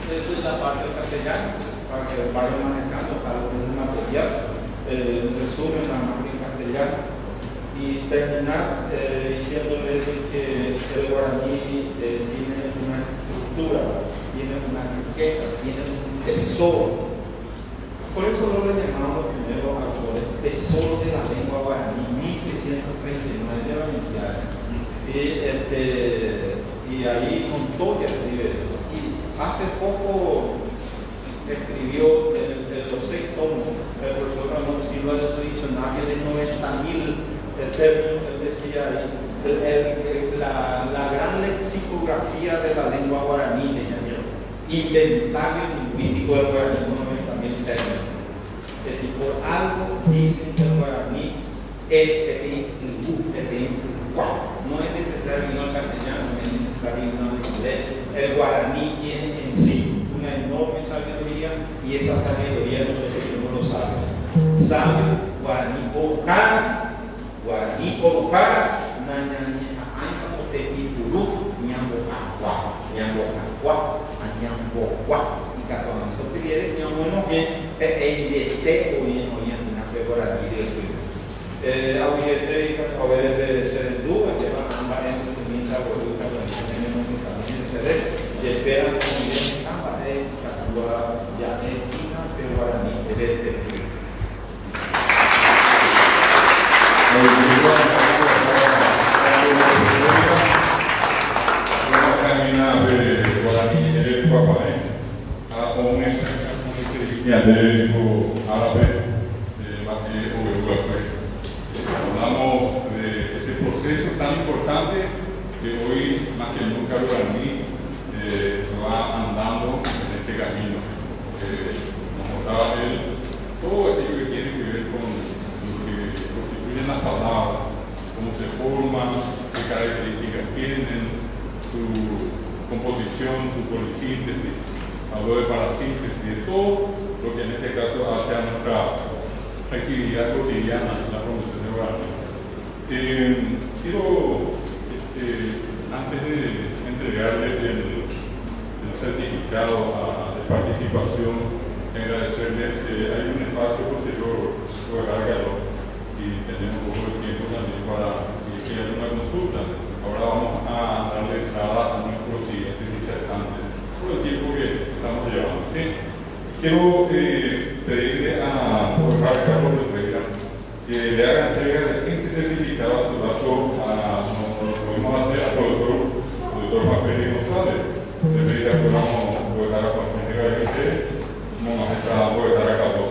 S2: Esa es la parte castellana, para que vayan manejando algún material, resumen la más en castellano. Y terminar diciéndoles que el guaraní tiene una estructura, tiene una riqueza, tiene un tesoro. Por eso lo llamamos primero al tesoro de la lengua guaraní, 1639 de Valenciana. Y ahí Montoya escribe eso. Y hace poco escribió los 6 tomos el profesor Ramón Silva de su diccionario de 90.000 términos. Él decía ahí la gran lexicografía de la lengua guaraní, inventario lingüístico del guaraní, 90.000 términos. Que si por algo dicen que el guaraní es no es necesario irnos al castellano, no es necesario irnos al inglés. El guaraní tiene en sí una enorme sabiduría y esa sabiduría nosotros no lo sabemos. Sabio, guaraní Ojara, y cada uno se pide que uno esté oyendo una guaraní de su a ver de ser duda que van a andar en su mientras voluta tenemos que también y esperan también ambas casua ya esquina de guaraní de
S1: Vamos a terminar dialéctico árabe, hablamos de ese proceso tan importante que hoy, más que nunca, para mí, va andando en este camino. Nos mostraba él todo aquello que tiene que ver con lo que constituyen las palabras, cómo se forman, qué características tienen, su composición, su polisíntesis, habló de parasíntesis, de todo lo que en este caso hace a nuestra actividad cotidiana, la promoción de guaraní. Quiero, antes de entregarle el certificado de participación, agradecerles. Hay un espacio posterior por cargarlo y tenemos un poco de tiempo también para si hay alguna consulta. Ahora vamos a darle entrada a nuestros siguientes disertantes por el tiempo que estamos llevando. ¿Sí? Quiero pedirle a Carlos Rivera que le haga entrega de este certificado a su dato lo podemos hacer al doctor Rafael González. Le pediría que podamos votar a cualquier entrega de usted, como nos está votar a Carlos.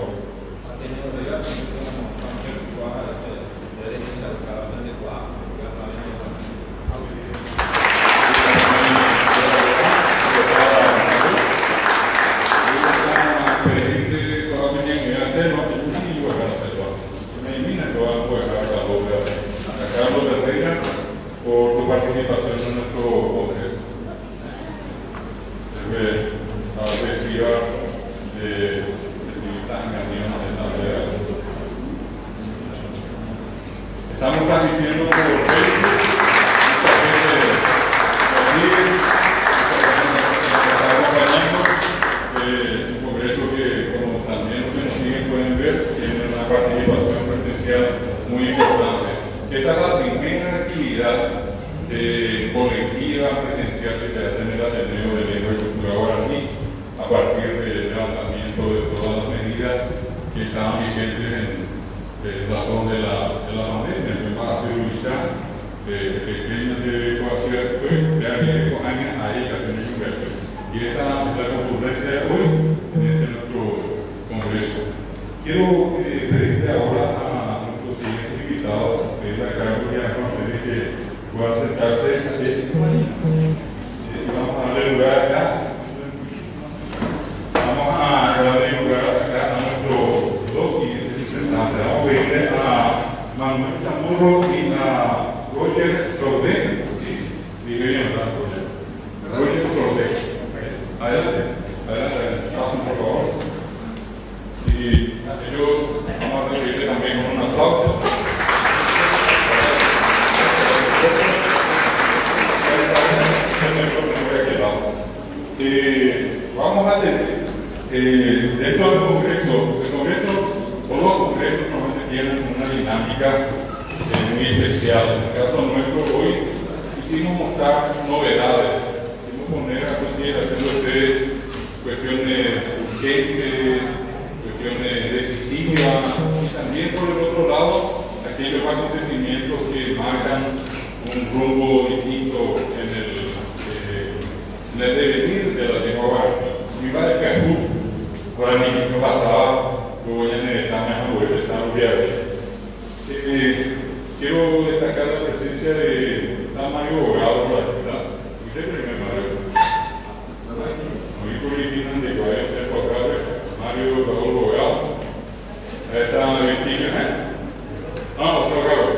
S1: Por su participación en nuestro congreso. Estamos transmitiendo por Facebook, mucha gente nos sigue, está acompañando. Un congreso que, como también los que nos siguen pueden ver, tiene una participación presencial muy importante. Esta es la primera actividad colectiva presencial que se hace en el Ateneo de Lengua y Cultura Guaraní a partir del levantamiento de todas las medidas que estaban vigentes en razón de la pandemia, para seguridad pequeñas de cohacer, de años a ella en el congreso. Y esta es la concurrencia de hoy en nuestro congreso. Quiero pedirle ahora a nuestro siguiente invitado, que es la cargo ya con que pueda sentarse. Vamos a darle lugar acá. Vamos a darle lugar acá a nuestros dos siguientes disertantes. Vamos a pedirle a Manuel Chamorro y a Roger Sordet. Sí, bien, ¿verdad, Roger? Roger Sordet. Adelante, pasen por favor. Y ellos vamos a recibirle también con un aplauso. Vamos a tener dentro del Congreso, todos los congresos normalmente tienen una dinámica muy especial. En el caso nuestro, hoy quisimos mostrar novedades, quisimos poner a haciendo ustedes cuestiones urgentes, cuestiones decisivas, y también por el otro lado, aquellos acontecimientos que marcan un rumbo distinto en el devenir de la lengua guaraní. Mi padre Cajú, guaraní que pasaba, luego ya en el Tamaño de San Luis. Quiero destacar la presencia de Mario Bogado por la ciudad. ¿Usted primer Mario? Muy político de Mario Bogado. Ahí está Virgilio, otro Gabo.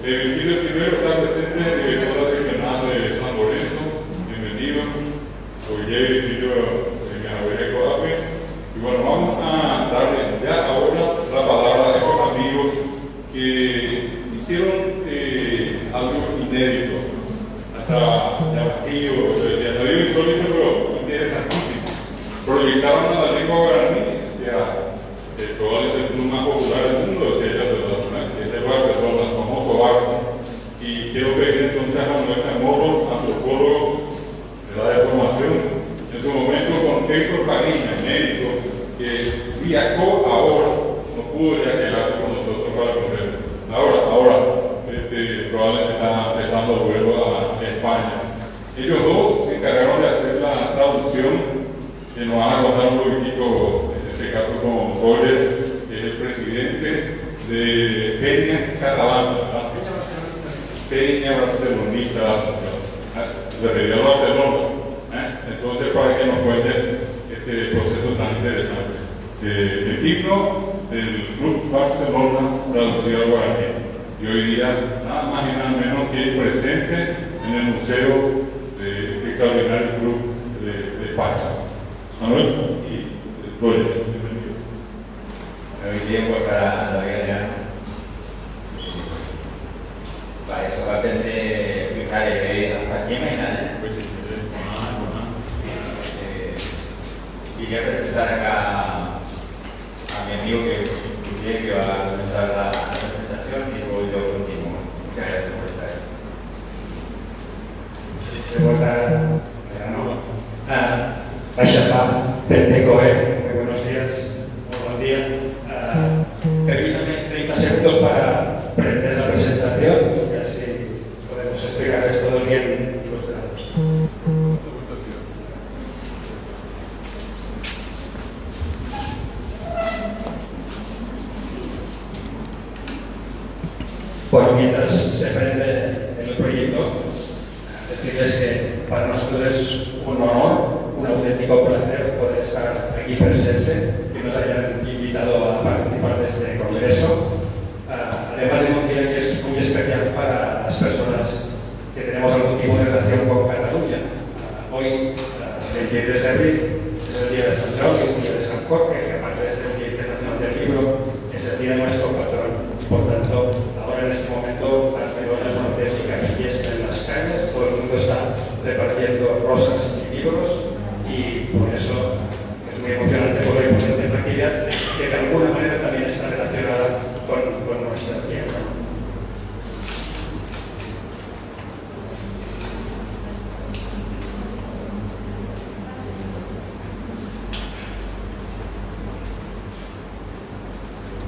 S1: Virgilio Silvero está presente, director de la Secretaría de San Lorenzo. Bienvenido. Hoy Virgilio y bueno, vamos a darle ya ahora la palabra a estos amigos que hicieron algo inédito, hasta llamativo, llamativo insólito, pero interesantísimo. Proyectaron a la lengua guaraní hacia probablemente el club más popular del mundo, hacia este Barcelona, el famoso Barça. Y quiero pedir entonces a Manuel Chamorro, antropólogo de la deformación, en su momento con Héctor Padilla, médico, que viajó ahora, no pudo ya quedarse con nosotros para el congreso. Ahora, probablemente está empezando el vuelo a España. Ellos dos se encargaron de hacer la traducción, que nos van a contar un poquitico, en este caso con Oller es el presidente de Peña Caravana, ¿verdad? Peña Barcelonita, de Real Barcelona. Entonces, para que nos cuente este proceso tan interesante. El himno del Club Barcelona traducido al guaraní. Y hoy día, nada más y nada menos que presente en el Museo de este extraordinario Club de España. Manuel y Goya, bienvenido.
S3: Hoy tiempo para la guerra. Para eso va a tener que explicar hasta aquí mañana. Quería presentar acá a mi amigo que va a comenzar la presentación y luego yo continúo. Muchas gracias por estar aquí.
S4: Baixapá, Pentecoe, muy buenos días, muy buen día. Permítame 30 segundos para prender la presentación y así podemos explicar esto bien ilustrado. Bueno, mientras se prende el proyecto, decirles que para nosotros es un honor, un auténtico placer poder estar aquí presente y nos hayan invitado a participar de este congreso. Además de un día que es muy especial para las personas que tenemos algún tipo de relación con Cataluña. Hoy, el 23 de abril, es el día de San Jordi, el día de San Jorge, que aparte de ser el Día Internacional del Libro, es el día de nuestro patrón. Por tanto, ahora en este momento las Begoñas son auténticas fiestas en las calles, todo el mundo está repartiendo rosas y libros y por eso es muy emocionante poder poner una actividad que de alguna manera también está relacionada con nuestra tierra.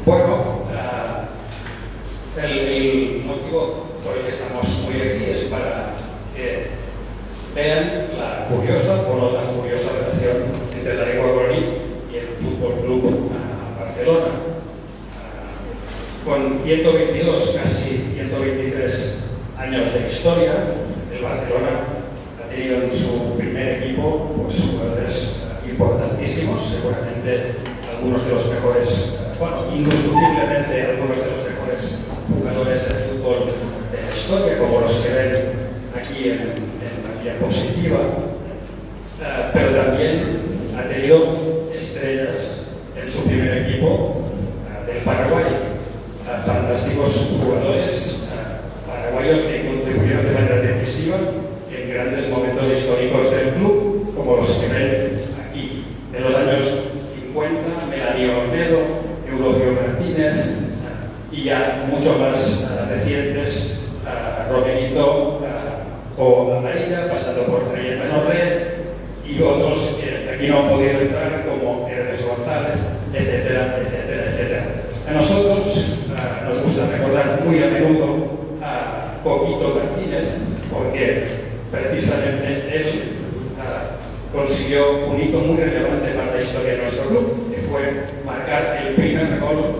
S4: Bueno, el motivo por el que estamos hoy aquí es para que vean la curiosa o no tan curiosa relación entre la lengua guaraní y el Fútbol Club Barcelona. Con 122, casi 123 años de historia, el Barcelona ha tenido en su primer equipo pues, jugadores importantísimos, seguramente algunos de los mejores, indiscutiblemente algunos de los mejores jugadores del fútbol de la historia, como los que ven aquí en la diapositiva, pero también ha tenido estrellas en su primer equipo del Paraguay, fantásticos jugadores paraguayos que contribuyeron de manera decisiva en grandes momentos históricos del club, como los que ven aquí, de los años 50, Melanio Olmedo, Eulogio Martínez, y ya mucho más recientes, Romerito o Amarilla, pasando por Reyes Menorre y otros que aquí no han podido entrar, como Hermes González, etcétera, etcétera, etcétera. A nosotros nos gusta recordar muy a menudo a Coquito Martínez, porque precisamente él consiguió un hito muy relevante para la historia de nuestro club, que fue marcar el primer gol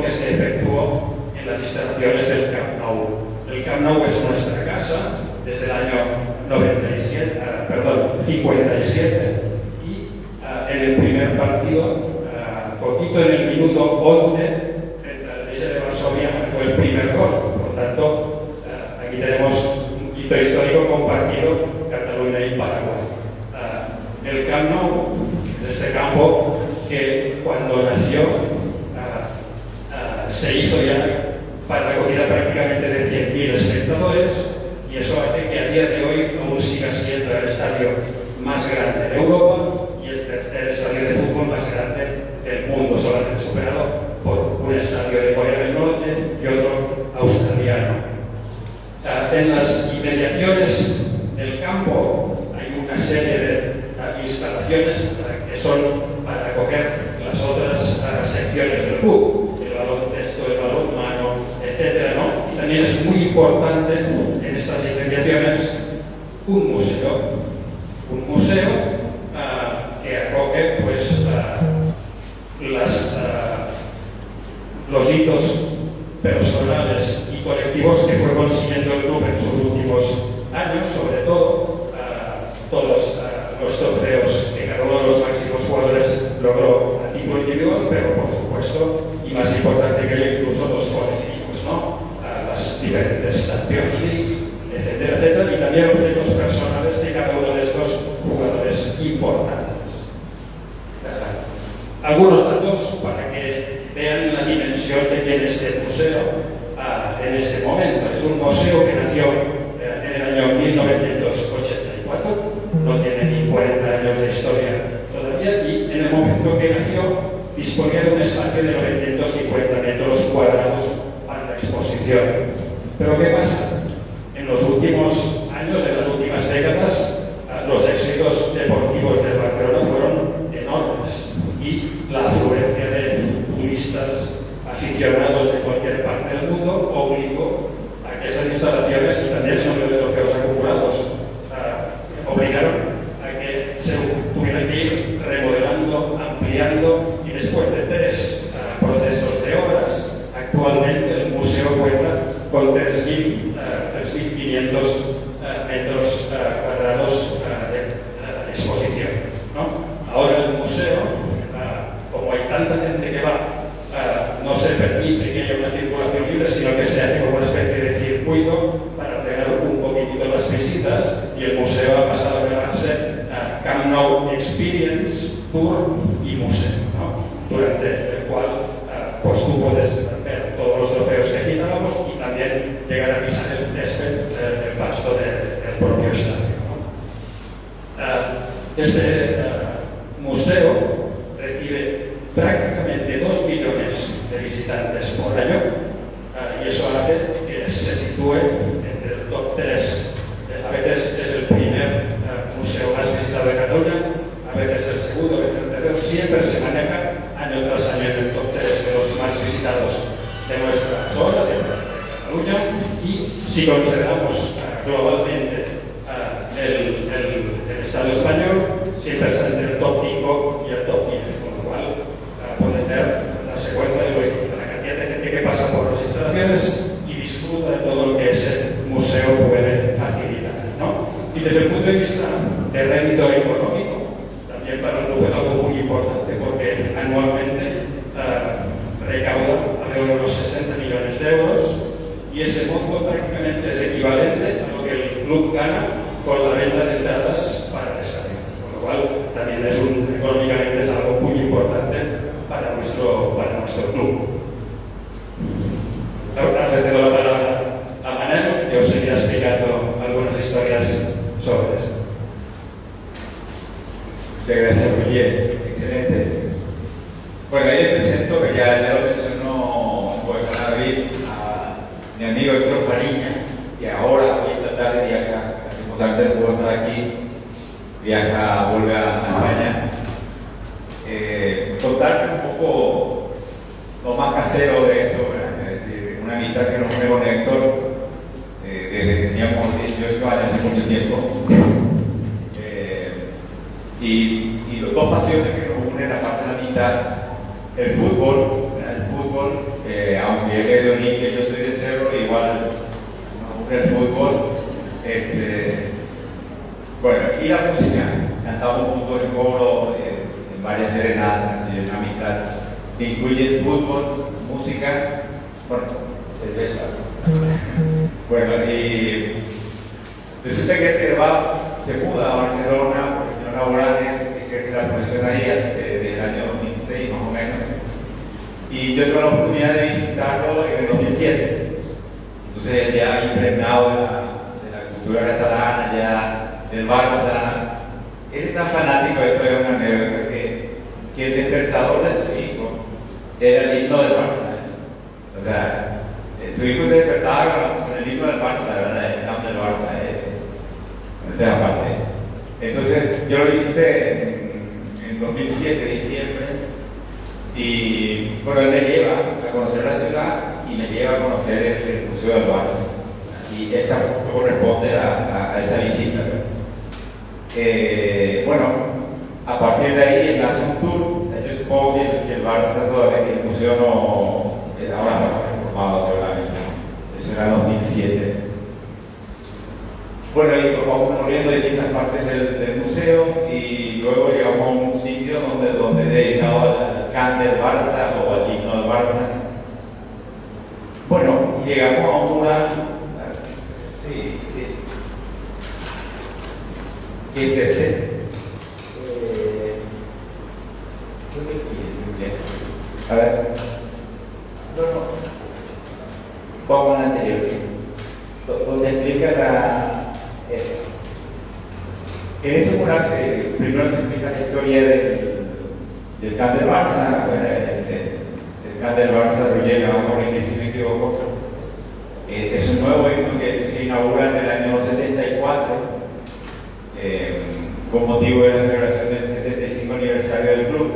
S4: que se efectuó en las instalaciones del Camp Nou. El Camp Nou es nuestra casa desde el año 57 y en el primer partido, poquito en el minuto 11, frente al Legia de Varsovia marcó el primer gol. Por tanto, aquí tenemos un hito histórico compartido, Cataluña y Paraguay. El Camp Nou es este campo que cuando nació se hizo ya para la acogida prácticamente de 100.000 espectadores, y eso hace que a día de hoy aún siga siendo el estadio más grande de Europa y el tercer estadio de fútbol más grande del mundo, solamente superado por un estadio de Corea del Norte y otro australiano. En las inmediaciones del campo hay una serie de instalaciones que son para acoger las otras secciones del club, el baloncesto, el balonmano, etcétera, ¿no? Y también es muy importante en estas inmediaciones un museo que acoge pues las los hitos personales y colectivos que fue consiguiendo el club en sus últimos años, sobre todo todos los trofeos que cada uno de los máximos jugadores logró a título individual, pero por supuesto, y más importante que ello, incluso los colectivos, ¿no? Las diferentes Champions League, etcétera, etcétera, y también objetos personales de cada uno de estos jugadores importantes. Algunos datos para que vean la dimensión que tiene este museo en este momento. Es un museo que nació en el año 1984, no tiene ni 40 años de historia todavía, y en el momento que nació disponía de un espacio de 950 metros cuadrados para la exposición. Pero ¿qué pasa? En los últimos años, en las últimas décadas, los éxitos deportivos del Barcelona fueron enormes y la afluencia de turistas aficionados de cualquier parte del mundo obligó a que esas instalaciones y también el número de trofeos acumulados obligaron a que se tuvieran que ir remodelando, ampliando, y después de 3 procesos de obras, actualmente el museo cuenta con 3.500 metros cuadrados de exposición, ¿no? Ahora el museo, como hay tanta gente que va, no se permite que haya una circulación libre, sino que se hace como una especie de circuito para frenar un poquitito las visitas, y el museo ha pasado a llamarse Camp Nou Experience, Tour y Museo, ¿no? Durante el cual pues tú puedes ver todos los trofeos que citábamos y también llegar a pisar el césped, el pasto del propio estadio, ¿no? Este museo recibe prácticamente 2 millones de visitantes por año, y eso hace que se sitúe entre el top 3. A veces es el primer museo más visitado de Cataluña, a veces el segundo, a veces el tercero, siempre se maneja año tras año en el top 3 de los más visitados de nuestra zona, de Cataluña, y si consideramos globalmente el Estado español, siempre está entre el top 5 y el top 10, con lo cual pueden ver la secuencia de la cantidad de gente que pasa por las instalaciones y disfruta de todo lo que ese museo puede facilitar, ¿no? Y desde el punto de vista de rédito económico, también para un club es algo muy importante, porque anualmente recauda alrededor de unos 60 millones de euros, y ese monto prácticamente es equivalente a lo que el club gana con la venta de entradas para el estadio, con lo cual también económicamente es algo muy importante para nuestro club. Ahora le cedo la palabra a Manel, que os seguirá explicando algunas historias sobre esto.
S3: Muchas gracias, muy bien, excelente. Bueno, ahí les presento, que ya lo mencionó David, a mi amigo Héctor Fariña, que ahora, hoy esta tarde, viaja, antes de poder estar aquí, vuelve a España. Contarme un poco lo más casero de esto, ¿verdad? Es decir, una amistad que nos une con Héctor desde que teníamos 18 años, hace mucho tiempo. Y las dos pasiones que nos unen, aparte de la amistad, el fútbol, aunque él es de Olimpia y yo soy de Cerro, igual nos une el fútbol. Bueno, y la música, cantamos juntos en coro, en varias serenatas, y una amistad que incluye fútbol, música, bueno, cerveza. Bueno, y resulta que este se muda a Barcelona, porque tiene una Morales, que ejerce la profesión ahí desde el año 2006 más o menos, y yo tuve la oportunidad de visitarlo en el 2007. Entonces ya impregnado de la cultura catalana, ya del Barça. Él es tan fanático, esto es una anécdota, que el despertador de su hijo era el himno del Barça. O sea, su hijo se despertaba con el himno del Barça, la verdad, el campo del Barça, de esta parte. Entonces, yo lo visité en 2007, diciembre, y bueno, él me lleva a conocer la ciudad y me lleva a conocer el Museo del Barça. Y esta corresponde a esa visita. Bueno, a partir de ahí él hace un tour. Yo supongo que el Barça todavía, que el museo no ahora estamos reformados seguramente, eso era 2007. Bueno, y vamos recorriendo distintas partes del museo y luego llegamos a un sitio donde dedicado al can del Barça o al himno del Barça. Bueno, llegamos a un mural, sí, que es este. Creo que sí, a ver, no, vamos al anterior, sí, donde explica eso. En este mural primero se explica la historia del can del Barça, el can del Barça Roger Amor, si me equivoco. Es un nuevo himno que se inaugura en el año 74 con motivo de la celebración del 75 aniversario del club.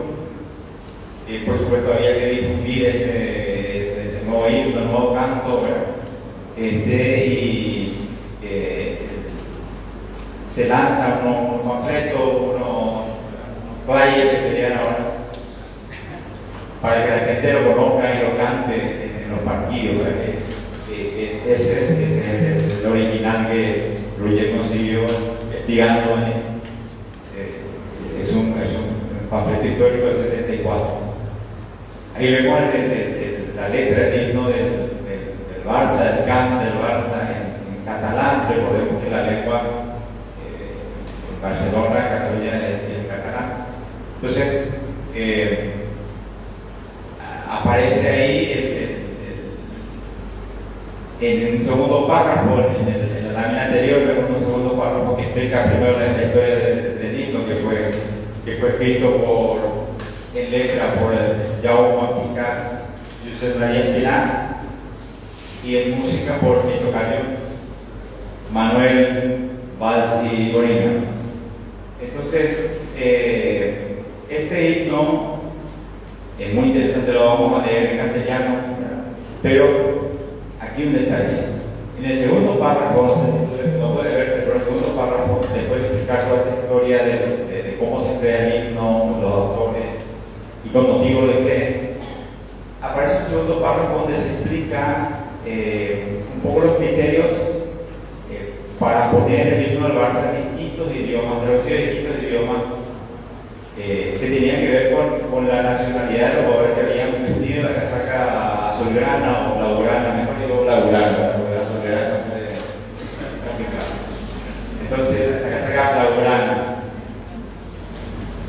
S3: Por supuesto había que difundir ese nuevo himno, nuevo canto, y se lanza unos panfletos, unos flyers que serían ahora, para que la gente lo conozca y lo cante en los partidos. Ese es el original que Roger consiguió investigando. Es un panfleto histórico del 74. Ahí vemos la letra del himno del Barça, el can del Barça en catalán. Recordemos que la lengua en Barcelona, Cataluña, es el catalán. Entonces, aparece ahí en un segundo párrafo, en la lámina anterior, vemos un segundo párrafo que explica primero la historia del himno que fue escrito en letra por Jaume Picas, Josep María Espinà, y en música por mi tocayo Manuel Valls y Gorina. Entonces, este himno es muy interesante, lo vamos a leer en castellano, pero aquí un detalle. En el segundo párrafo, no sé si no puede verse, pero en el segundo párrafo, después de explicar toda esta historia de cómo se crea el himno, los autores y con motivo de qué, aparece un segundo párrafo donde se explica un poco los criterios para poner el himno del Barça en distintos idiomas, traducido en distintos idiomas, que tenían que ver con la nacionalidad de los jugadores que habían vestido la casaca azulgrana o blaugrana, mejor digo blaugrana, porque la azulgrana es complicado. Entonces, la casaca blaugrana.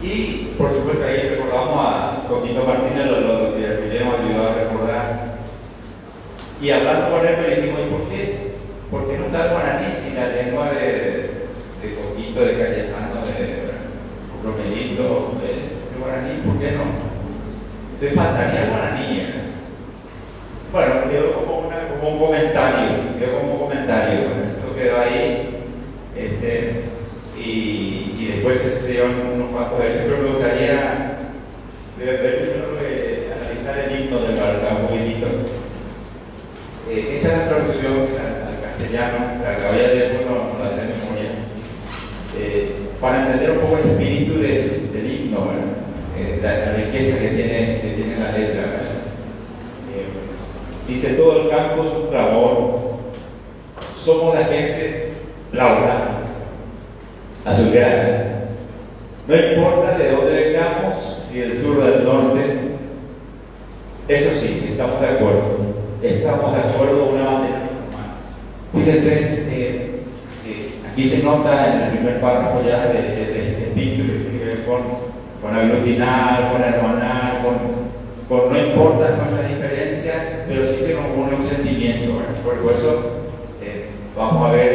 S3: Y, por supuesto, ahí recordamos a Coquito Martínez, lo que Roger nos ayudó a recordar. Y hablando con él, le dijimos, ¿y por qué no está el guaraní si la lengua de Coquito, de Cayetano, de Romelito, de guaraní, ¿por qué no? Entonces faltaría el guaraní. Bueno, quedó como un comentario, eso quedó ahí, y después se sucedieron unos cuantos de ellos, pero me gustaría analizar el himno del Barça un poquitito. Esta es la traducción al castellano, la que voy a leer, no la sé de memoria, para entender un poco el espíritu del himno, la riqueza que tiene la letra. Dice: todo el campo es un clamor, somos la gente blaugrana, azulgrana. No importa de dónde vengamos, si del sur o del norte, eso sí, estamos de acuerdo de una manera. Fíjense, aquí se nota en el primer párrafo ya de espíritu que tiene que ver con aglutinar, con hermanar, con no importa nuestras diferencias, pero sí que nos une un sentimiento. Por eso vamos a ver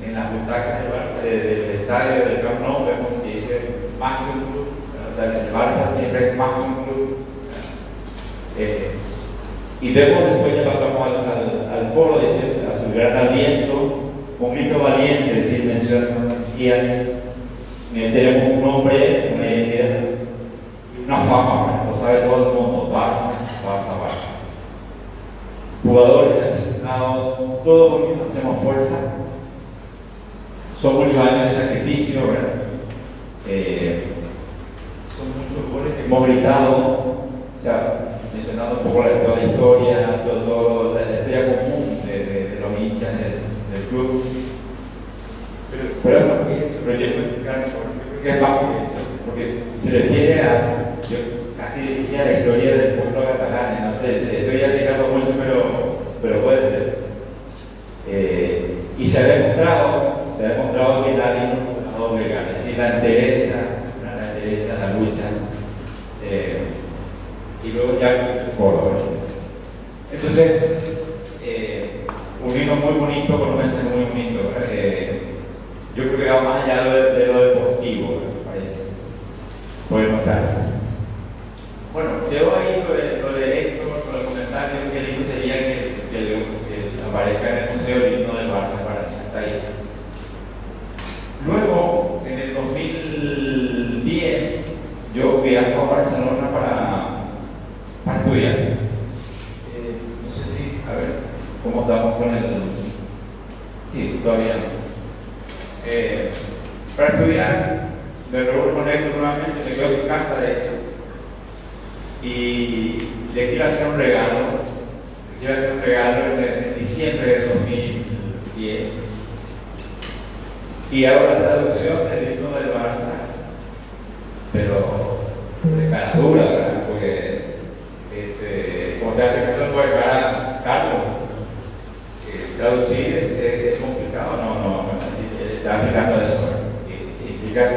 S3: en las butacas del estadio del Camp Nou, vemos que dice más que un club, o sea, el Barça siempre es más que un club. Y vemos después, ya pasamos al coro, dice: azulgrana al viento, un grito valiente, es decir, menciona una energía. Tenemos un nombre, una identidad y una fama, lo sabe todo el mundo: Barça. Jugadores asignados, todos unidos hacemos fuerza. Son muchos años de sacrificio, ¿verdad? Son muchos goles que hemos gritado. O sea, mencionando un poco toda la historia, toda la historia común de los hinchas del club. Pero es más que eso, pero yo creo que es más que eso, porque se refiere a, yo casi diría la historia del pueblo catalán, no sé, estoy aplicando mucho, pero puede ser. Y se ha demostrado que nadie nos ha obligado, es decir, la entereza, la lucha, y luego ya el coro. Entonces, un himno muy bonito, con un mensaje muy bonito, yo creo que va más allá de lo deportivo, me parece, puede notarse. Bueno, yo ahí lo de Héctor, con el comentario que dijo sería que aparezca en el Museo del Himno del Barça para mí, hasta ahí. Luego, en el 2010, yo viajo a Barcelona para estudiar. No sé si, a ver, ¿cómo estamos con el...? Sí, todavía no. Para estudiar, me reúno con Héctor nuevamente, me quedo en su casa, de hecho, y le quiero hacer un regalo. En diciembre de 2010 y hago la traducción del himno del Barça, pero de cara dura, ¿verdad? Porque como te hace caso puede cara Carlos, traducir es complicado, no, está aplicando eso, explicar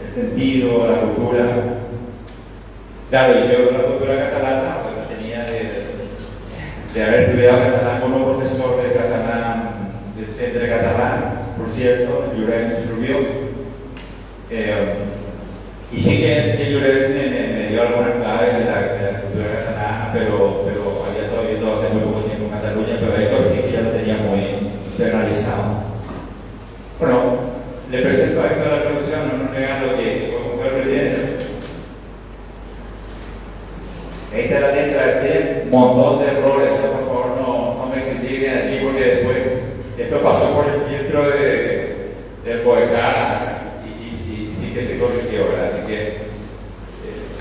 S3: el sentido, la cultura. Claro, y yo la cultura catalana pues la tenía de haber estudiado catalán con un profesor de catalán del Centre Catalán, por cierto, Llorens Rubió. Y sí que Llorens me dio algunas claves de la cultura catalana, pero había todavía todo hace muy poco tiempo en Cataluña, pero esto sí que ya lo tenía muy internalizado. Bueno, le presento a Héctor la traducción, no negando que fue presidente. Esta es la letra, tiene un montón de errores, por favor no me critiquen aquí porque después esto pasó por el filtro del Poecar y sí que se corrigió, ¿verdad? Así que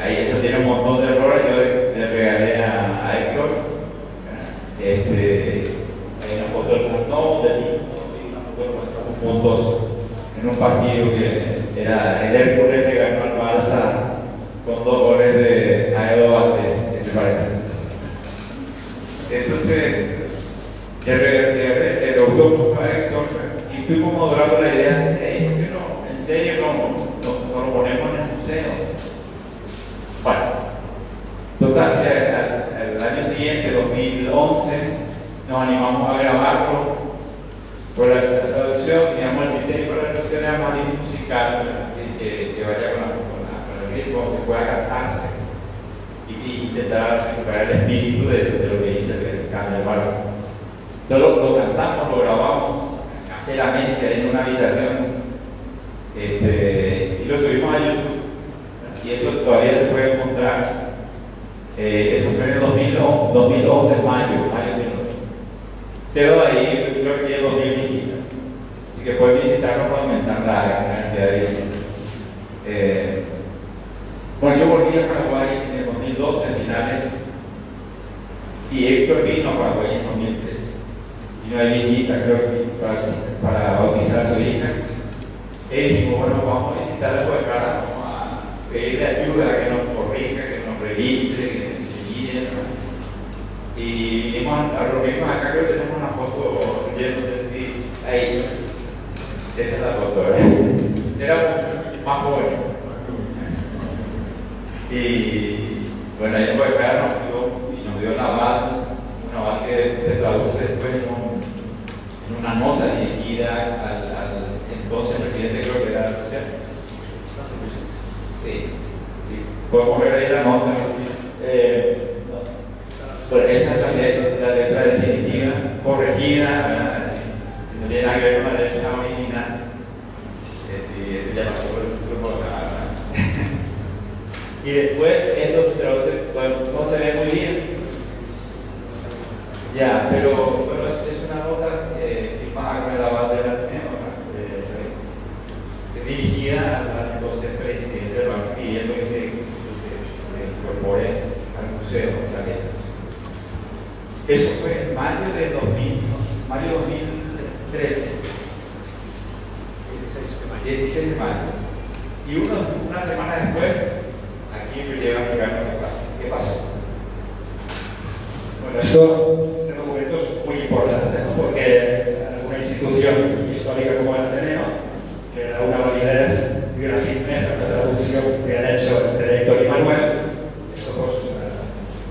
S3: ahí eso tiene un montón de errores. Yo le regalé a Héctor hay una foto del punto y una foto de nuestros puntos en un partido que era el Hércules que ganó al Barça con 2 goles de Aedo Valdés, entre parejas. Entonces, le gustó mucho a Héctor y fuimos modulando la idea de, hey, ¿por qué no? ¿En serio no lo ponemos en el museo? Bueno, total, el año siguiente, 2011, nos animamos a grabarlo por la traducción, digamos, el criterio por la traducción era más musical, que vaya con el ritmo, que pueda cantarse y intentar recuperar el espíritu de lo que dice el cambio del Barça. Entonces lo cantamos, lo grabamos caseramente en una habitación y lo subimos a YouTube y eso todavía se puede encontrar. Eso fue en el 2011, mayo. Pero ahí creo que tiene 2000 visitas, así que pueden visitarlo para aumentar la cantidad de visitas. Bueno, yo volví a Paraguay en el 2012, a finales, y Héctor vino a Paraguay en 2013. Vino de visita, creo que para bautizar a su hija. Él dijo, bueno, vamos a visitar a Poecar, vamos a pedirle ayuda, que nos corrija, que nos revise, que nos guíe, ¿no? Y vinimos a reunirnos acá, creo que tenemos una foto, no sé si ahí, esa es la foto, ¿verdad? Era más joven. Y bueno, ahí en Poecar nos dio una aval que se traduce después en una nota dirigida al entonces presidente, creo que era Luciano. Sí, podemos ver ahí la nota. Pues esa es la letra definitiva, corregida, no tiene nada que ver con la letra original. Si ya pasó por acá. Y después esto se traduce, bueno, no se ve muy bien. Ya, pero bueno, es una nota firmada con el aval de la dirigida al entonces presidente del Barça pidiendo que se incorpore Museo Clavetas. Eso fue en mayo de 2013, 16 de mayo. Y una semana después, aquí me llevan a mirar qué pasó.
S4: Bueno, este documento es muy importante, ¿no? Porque una institución histórica como el Ateneo, que da una validez y una firmeza a la traducción que han hecho entre Héctor y Manuel, esto pues,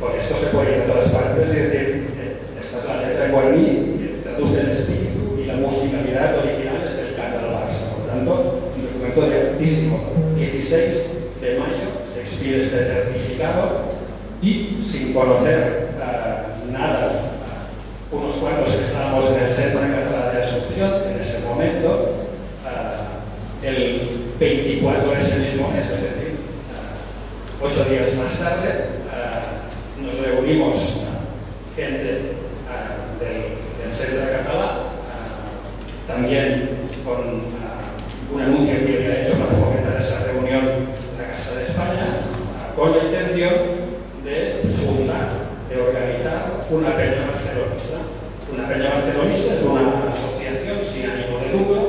S4: con esto se puede ir a todas partes y decir, esta es la letra en guaraní, que traduce el espíritu y la musicalidad originales del canto del Barça. Por tanto, un documento de altísimo. 16 de mayo se expide este certificado y sin conocer nada, unos cuantos que estábamos en el Centro Català de Asunción en ese momento, el 24 de ese mismo mes, es decir, 8 días más tarde, nos reunimos gente del Centro Català, también con un anuncio que había hecho para fomentar esa reunión la Casa de España, con la intención de fundar, de organizar una peña barcelonista. Una peña barcelonista es una asociación sin ánimo de lucro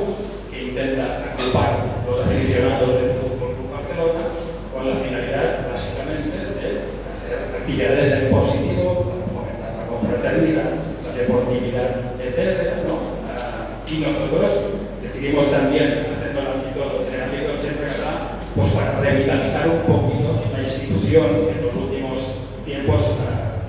S4: que intenta agrupar los aficionados del Fútbol Club Barcelona con la finalidad, básicamente, de hacer actividades en positivo, para fomentar la confraternidad, la deportividad, etc., ¿no? Y nosotros decidimos también hacerlo en el ámbito del Centro Català, pues para revitalizar un poquito la institución que en los últimos tiempos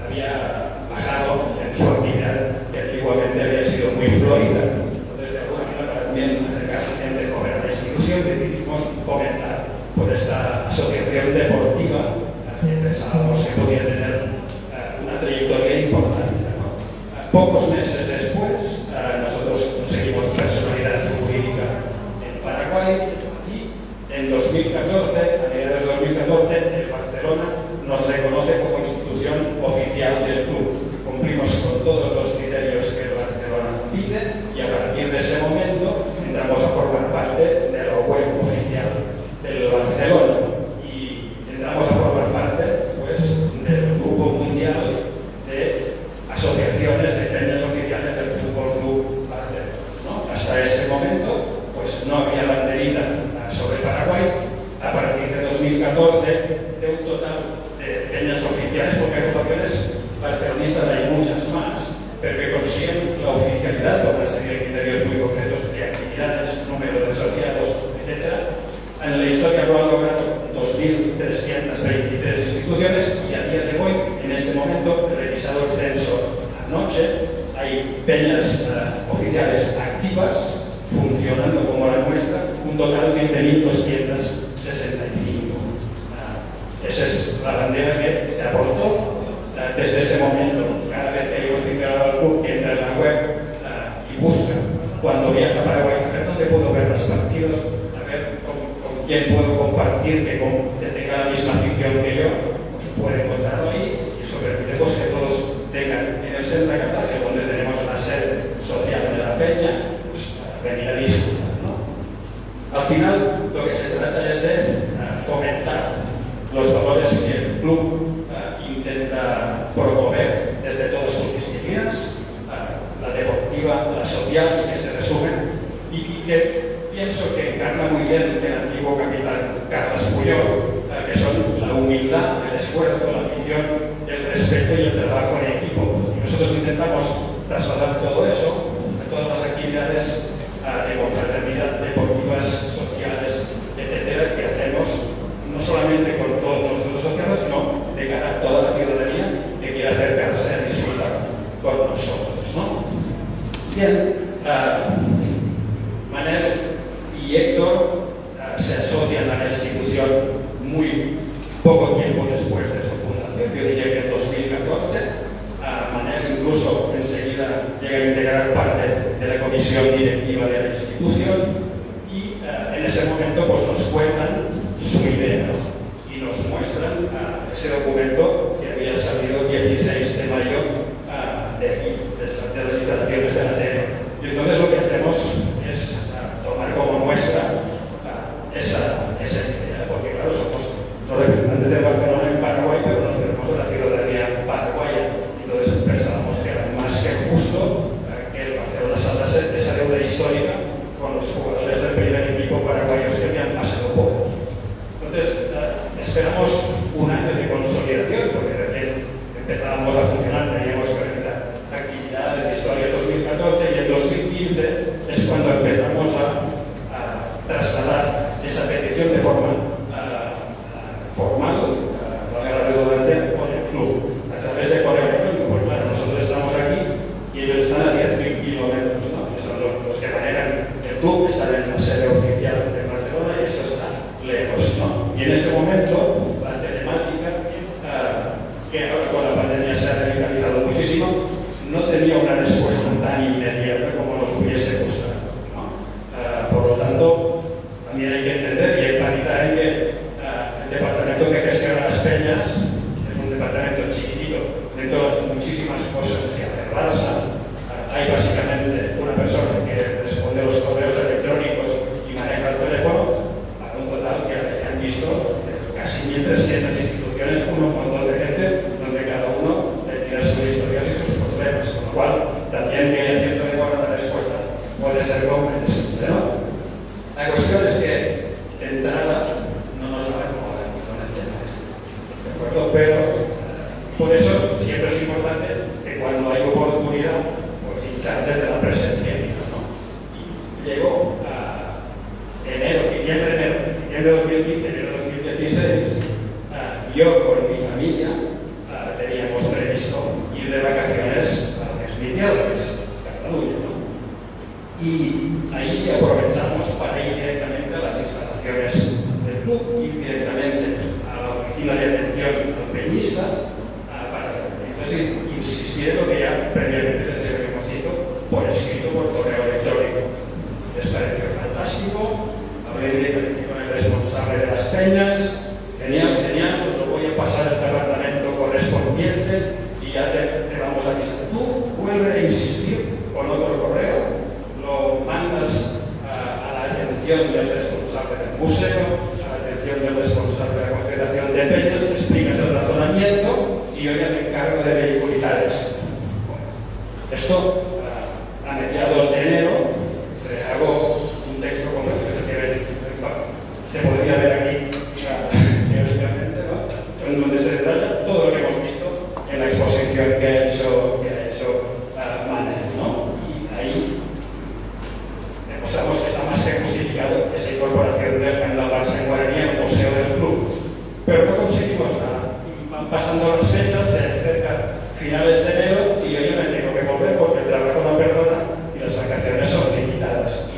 S4: había bajado en su actividad, que antiguamente había sido muy florida. Entonces, de alguna manera, para también acercar a gente joven a la institución, decidimos comenzar por esta asociación deportiva que pensábamos que podía tener una trayectoria importante, ¿no? Pocos meses después, nosotros conseguimos personalidad jurídica en Paraguay y en 2014, a mediados de 2014, el Barcelona nos reconoce como institución oficial del club. Cumplimos con todos los criterios que el Barcelona pide y a partir de ese momento entramos a formar parte de la web oficial del Barcelona y entramos a formar parte, pues, del grupo mundial de asociaciones de peñas oficiales del Fútbol Club Barcelona, ¿no? Hasta ese momento, pues, no había banderita sobre Paraguay. A partir de 2014, de un total de peñas oficiales, porque agrupaciones barcelonistas hay muchas más, pero que consiguen la oficialidad con una serie de criterios muy concretos de actividades, número de asociados, etc. En la historia lo han logrado 2.323 instituciones y a día de hoy, en este momento, he revisado el censo anoche, hay peñas oficiales activas funcionando como la nuestra, un total de 20.265. Esa es la bandera que se aportó desde ese momento. Cada vez que hay un aficionado al club que entra en la web y busca, cuando viaja a Paraguay, a ver dónde puedo ver los partidos, a ver con quién puedo compartir que tenga la misma afición que yo, pues puede encontrarlo ahí y eso permite pues, que todos tengan en el Centro Català, que es donde tenemos la sede social de la peña, pues venir a disfrutar, ¿no? Al final, lo que se trata es de fomentar los valores que el club intenta promover desde todas sus disciplinas, la deportiva, la social, y que se resumen, y que pienso que encarna muy bien el antiguo capitán Carles Puyol, que son la humildad, el esfuerzo, la ambición, el respeto y el trabajo en equipo. Y nosotros intentamos trasladar todo eso a todas las actividades de confraternidad, deportivas, sociales, etcétera, que hacemos no solamente con todos nuestros asociados, sino de cara a toda la ciudadanía que quiera acercarse a disfrutar con nosotros, ¿no? Bien, Manel y Héctor se asocian a la institución muy poco tiempo después de su fundación, yo diría que en 2014. Manel incluso enseguida llega a integrar parte de la comisión directiva de la institución y en ese momento pues, nos cuentan su idea y nos muestran ese documento que había salido el 16 de mayo de aquí, de las instalaciones de la Ateneo. Y entonces lo que hacemos es tomar como muestra esa idea, porque claro, somos los representantes de Barcelona en Paraguay, pero nos tenemos de la ciudadanía que ahora con la pandemia se ha radicalizado muchísimo, no tenía una respuesta tan inmediata como nos hubiese gustado, ¿no? Por lo tanto, también hay que entender y empatizar en que el departamento que gestiona las peñas es un departamento chiquitito, dentro de las muchísimas cosas que hace Barça. Hay básicamente una persona que responde a los correos electrónicos y maneja el teléfono, para un total que han visto casi 1.300 instituciones, un montón de gente, donde cada uno tiene sus historias y sus problemas, con lo cual también que haya cierto demora de respuesta puede ser comprensible, ¿no? La cuestión es que de entrada no nos va a acomodar con el tema este, ¿de acuerdo? Pero por eso siempre es importante que cuando hay oportunidad, pues hinchar desde la presencia, ¿no? Y llegó a diciembre de 2015, enero de 2016, yo con mi familia teníamos previsto ir de vacaciones a lo que es mi tierra, que es Cataluña, ¿no? Y ahí aprovechamos para ir directamente a las instalaciones del club, ir directamente a la oficina de atención al peñista, para entonces insistir en lo que ya previamente les habíamos dicho por escrito, por correo electrónico. Les pareció fantástico, hablé directamente con el responsable de las peñas, genial, lo voy a pasar al departamento correspondiente y ya te vamos a avisar. Tú vuelve a insistir con otro correo, lo mandas a la atención del responsable del museo, a la atención del responsable de la Confederación de Peñas, le explicas el razonamiento y yo ya me encargo de vehiculizar esto. Bueno, esto a mediados de enero hago un texto completo que se podría ver aquí teóricamente, ¿no? En donde se detalla todo lo que hemos visto en la exposición que ha hecho Manel, ¿no? Y ahí demostramos que está más que justificado esa incorporación del Candal Barça en guaraní al museo del club. Pero no conseguimos nada. Van pasando las fechas, se acercan finales de enero y yo ya me tengo que volver porque el trabajo no perdona y las vacaciones son limitadas.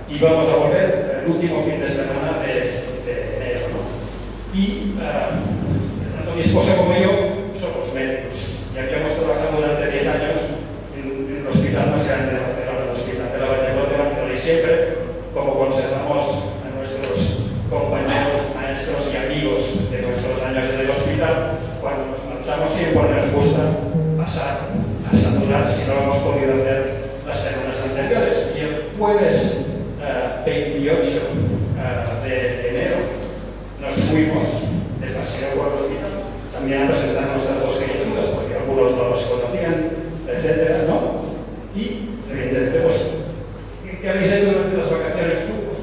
S4: Y vamos a volver el último fin de semana de enero, ¿no? Y tanto mi esposa como yo somos médicos y habíamos trabajado durante 10 años en el hospital más grande de Barcelona, el Hospital de la Vall d'Hebron, y siempre, como conservamos a nuestros compañeros, maestros y amigos de nuestros años en el hospital, cuando nos marchamos siempre nos gusta pasar a saludar si no lo hemos podido hacer las semanas anteriores. Y el jueves 28 de enero nos fuimos de paseo por el hospital también a presentar nuestras dos criaturas porque algunos no los conocían, etcétera, ¿no? Y evidentemente, pues, ¿qué habéis hecho durante las vacaciones tú? Pues,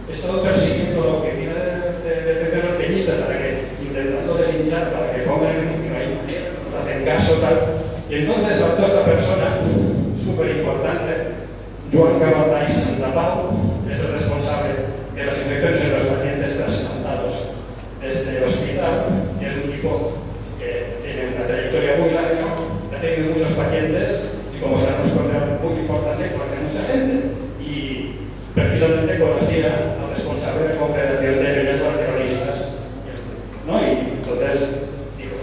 S4: he estado persiguiendo la oficina de atención al peñista para que, intentándoles hinchar para que pongan que no hay manera, no hacen caso, tal. Y entonces saltó esta persona súper importante, Joan Caballà i Santapau, es el responsable de las infecciones en los pacientes trasplantados desde el hospital, que es un tipo que tiene una trayectoria muy larga, ha tenido muchos pacientes y como sabemos es muy importante, conoce a mucha gente. Y precisamente conocía al responsable de la Confederación de Peñas Barcelonistas, ¿no? Y entonces digo,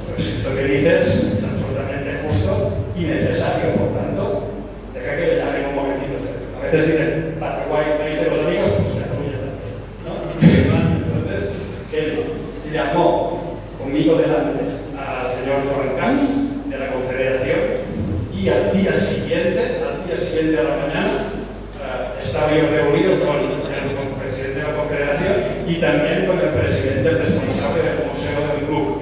S4: pues esto que dices es absolutamente justo y necesario, por tanto, deja que le llamen un momentito. A veces dicen, Paraguay, país de los amigos, pues Cataluña también, ¿no? Entonces, él llamó conmigo delante al señor Joan Camps de la Confederación y al día siguiente a la mañana, estaba yo reunido con el presidente de la Confederación y también con el presidente responsable del museo del club.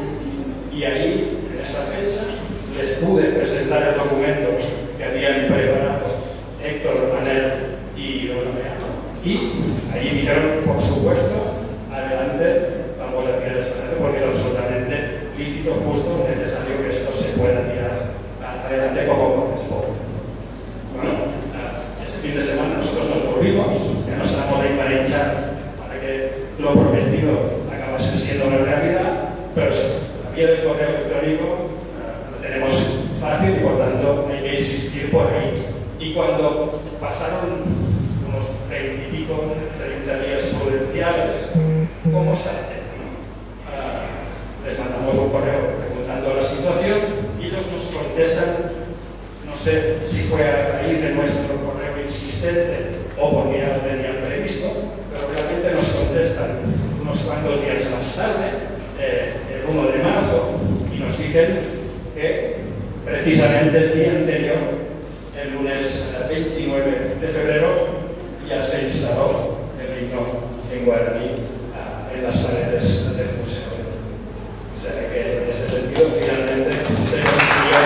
S4: Y ahí, en esa fecha, les pude presentar el documento que habían preparado Héctor, Manel y Donomeano. Y ahí dijeron, por supuesto, adelante, vamos a tirar esta adelante porque es absolutamente lícito, justo, necesario que esto se pueda tirar adelante como corresponde. Bueno, ese fin de semana nosotros nos volvimos, ya no estábamos ahí para hinchar para que lo prometido acabase siendo una realidad, pero la vía del correo electrónico lo tenemos fácil y por tanto hay que insistir por ahí. Y cuando pasaron unos 20 y pico, 30 días prudenciales, ¿cómo se hace? Les mandamos un correo preguntando sé si fue a raíz de nuestro correo insistente o porque ya lo tenían previsto, pero realmente nos contestan unos cuantos días más tarde, el 1 de marzo, y nos dicen que precisamente el día anterior, el lunes 29 de febrero, ya se instaló el himno en guaraní en las paredes del museo. O sea que en ese sentido finalmente se consiguió.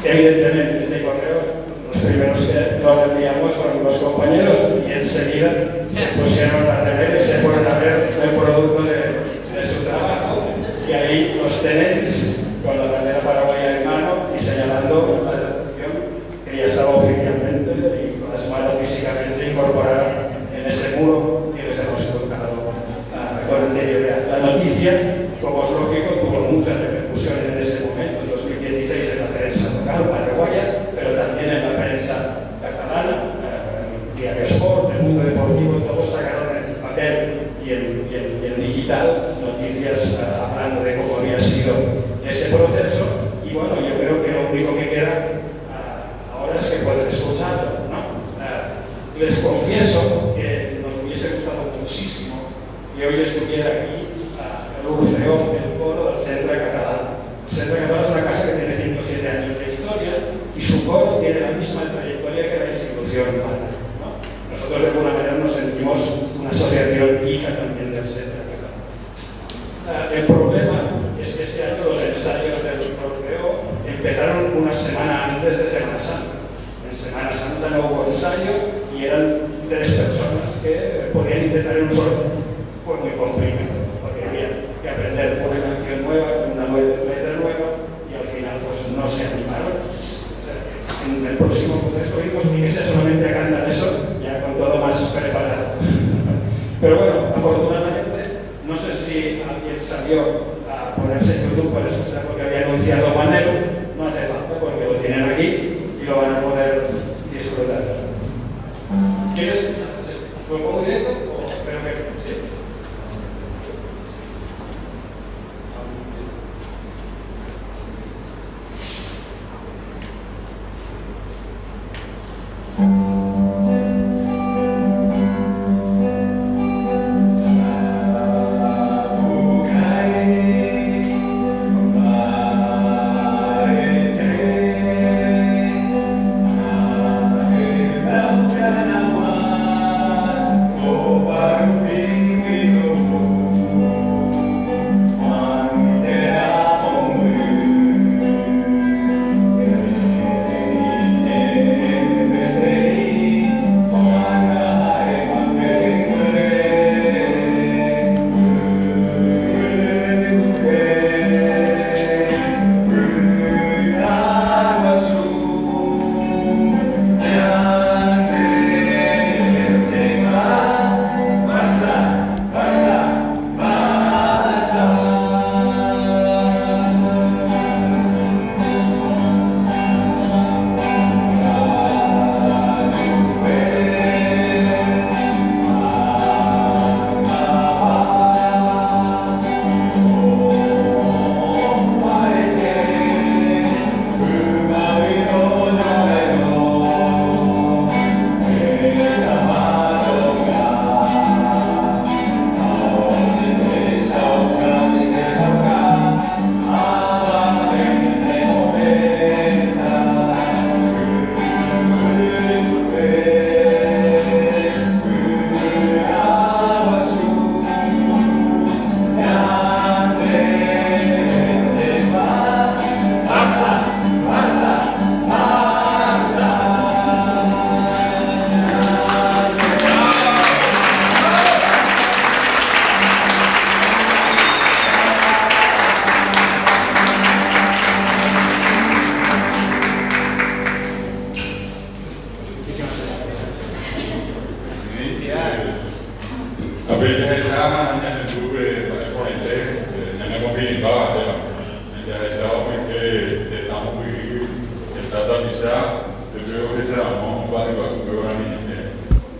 S4: Evidentemente, este correo, los primeros que lo enviamos fueron los compañeros y enseguida se pusieron a leer y se fueron a ver el producto de su trabajo. Y ahí los tenéis con la bandera paraguaya en mano y señalando la traducción que ya estaba oficialmente y plasmada físicamente incorporada en ese muro que les hemos colocado con anterioridad. La noticia, como es lógico, tuvo muchas repercusiones en ese momento, en 2016 en la prensa local paraguaya, pero también en la prensa catalana, Diario Sport, el Mundo Deportivo, todos sacaron en papel y en digital noticias hablando de cómo había sido ese proceso. Y bueno, yo creo que lo único que queda ahora es que pueden escucharlo, ¿no? Les confieso que nos hubiese gustado muchísimo que hoy estuviera aquí el Orfeó, el coro del Centre Català. El Centre Català es una casa que tiene 107 años de historia y su coro tiene la misma trayectoria que la institución madre, ¿no? Nosotros de alguna manera nos sentimos una asociación hija también del Centre Català. El problema es que este año los ensayos del Orfeó empezaron una semana antes de Semana Santa. En Semana Santa no hubo ensayo y eran 3 personas que podían intentar en un solo. Fue muy complicado, porque había que aprender una canción nueva, una letra nueva, y al final pues no se animaron. O sea, en el próximo contexto vimos ni que sea solamente a cantar eso, ya con todo más preparado. Pero bueno, afortunadamente, no sé si alguien salió a ponerse en YouTube para escuchar porque había anunciado Manero, no hace falta porque lo tienen aquí y lo van a poder disfrutar. ¿Quieres? ¿Lo pongo directo o espero que sí?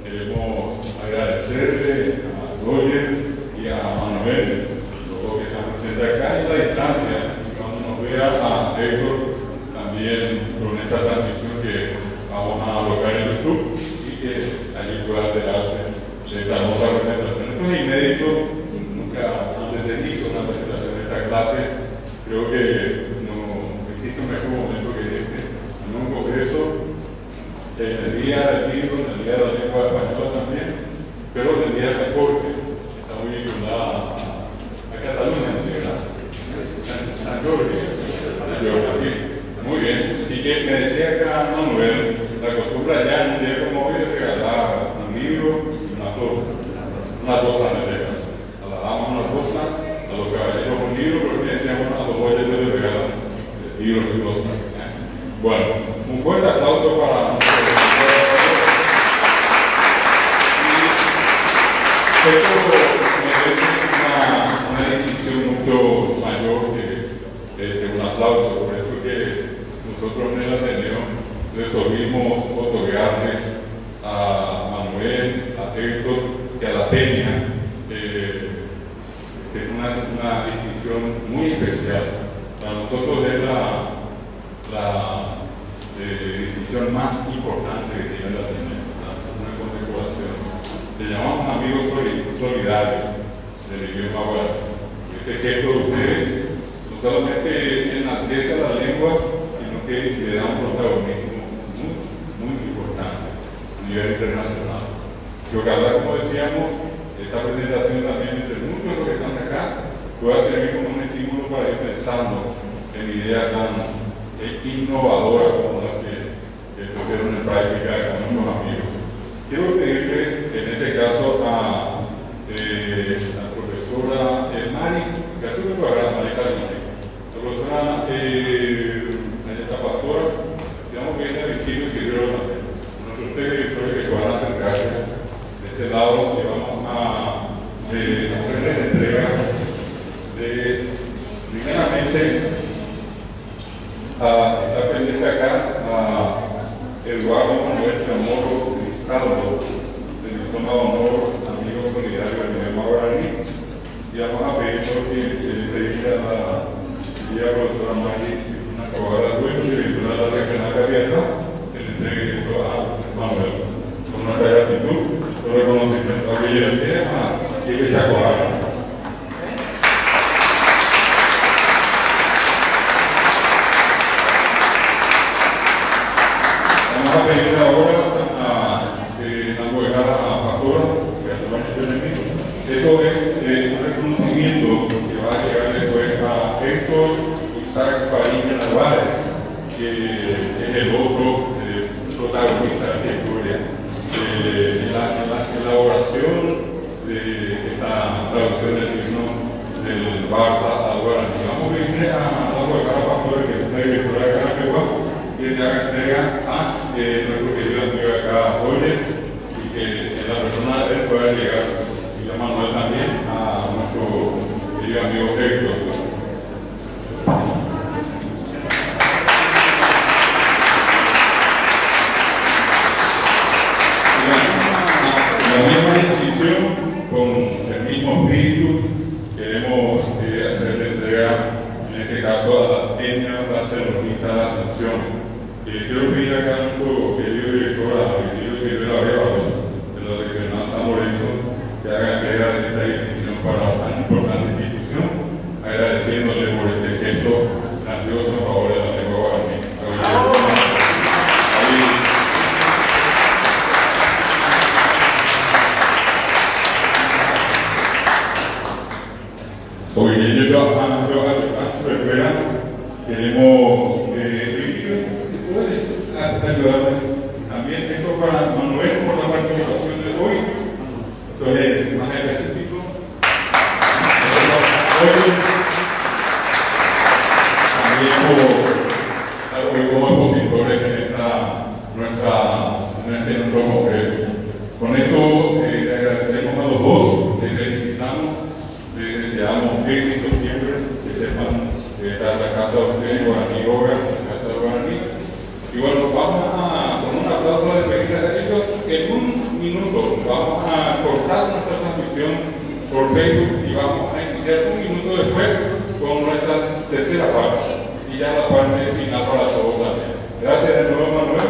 S1: Queremos agradecerle a Roger y a Manuel los que están presentes acá en la distancia, cuando nos vea a Héctor también con esta transmisión que vamos a alocar en YouTube y que allí pueda enterarse de esta hermosa presentación. Esto es inédito, nunca antes se hizo una presentación de esta clase. Creo que no existe un mejor momento que este, en un congreso, en el día del libro, en el día de la lengua española también, pero en el día del deporte. Está muy vinculada a Cataluña, San Jorge, sí. Muy bien. Y que me decía acá Manuel, la costumbre allá en un día como hoy de regalar un libro y una rosa en el caso. A las damas una rosa, a los caballeros un libro, porque decíamos a los boyes se les regalan libros y rosas. Bueno, un fuerte aplauso para esto merece una distinción mucho mayor que un aplauso. Por eso que nosotros en el Ateneo resolvimos otorgarles a Manuel, a Héctor y a la Peña una distinción muy especial. Para nosotros es la distinción más importante que tiene el Ateneo, una condecoración. Le llamamos amigos solidarios del idioma guaraní. Este gesto de ustedes no solamente enaltece a la lengua, sino que le da un protagonismo muy importante a nivel internacional. Y ojalá, como decíamos, esta presentación también entre muchos de los que están acá pueda servir como un estímulo para ir pensando en ideas tan innovadoras como las que pusieron en práctica con nuestros amigos. Quiero pedirle, en este caso, a la profesora Mari, que a tu programa, Mari Carmen, la profesora esta pastora, digamos que es de Virgilio y Figueroa también. Nuestros tres directores que se van a acercarse de este lado, y vamos a hacerles entrega de, primeramente, está pendiente acá a Eduardo Manuel Chamorro Cristaldo, del diploma de honor amigo solidario del idioma guaraní, y vamos a pedirle a la profesora Mari, una acabada de dueño y directora de la regional abierta, que le entregue esto a Manuel. Con nuestra gratitud, por reconocimiento a que ella ya coja. Vamos a pedirle ahora a Pastora, que actualmente es enemigo. Esto es un reconocimiento que va a llegar después a Héctor Isaac Fariña Narváez, que es el otro protagonista de esta historia. La elaboración de esta traducción del himno del Barça al guaraní. Vamos a pedirle a la Pastora, que es una directora de Caracagua, que le haga entrega a nuestro querido amigo acá, Oye, y que la persona de él pueda llegar, y a Manuel también, a nuestro querido amigo Héctor. La misma distinción, con el mismo espíritu, queremos hacerle entrega, en este caso, a la Peña Barcelonista de Asunción. Quiero pedir acá a nuestro querido director, a Virgilio Silvera Arévalos, de la regional San Lorenzo, que haga entrega de esta distinción para tan importante institución, agradeciéndole por este gesto grandioso a favor de la lengua guaraní. Hoy queremos ayudarme también esto para Manuel por la participación de hoy. Entonces, más específico, también como expositores en nuestro congreso. Con esto le agradecemos a los dos, les felicitamos, les deseamos éxito siempre, que sepan que está la casa de ustedes, Guaraní Yoga, la casa de Guaraní. Y bueno, vamos con un aplauso de despedida de ellos. En un minuto vamos a cortar nuestra transmisión por Facebook y vamos a iniciar iniciar un minuto después con nuestra tercera parte y ya la parte final para todos también. Gracias de nuevo, Manuel.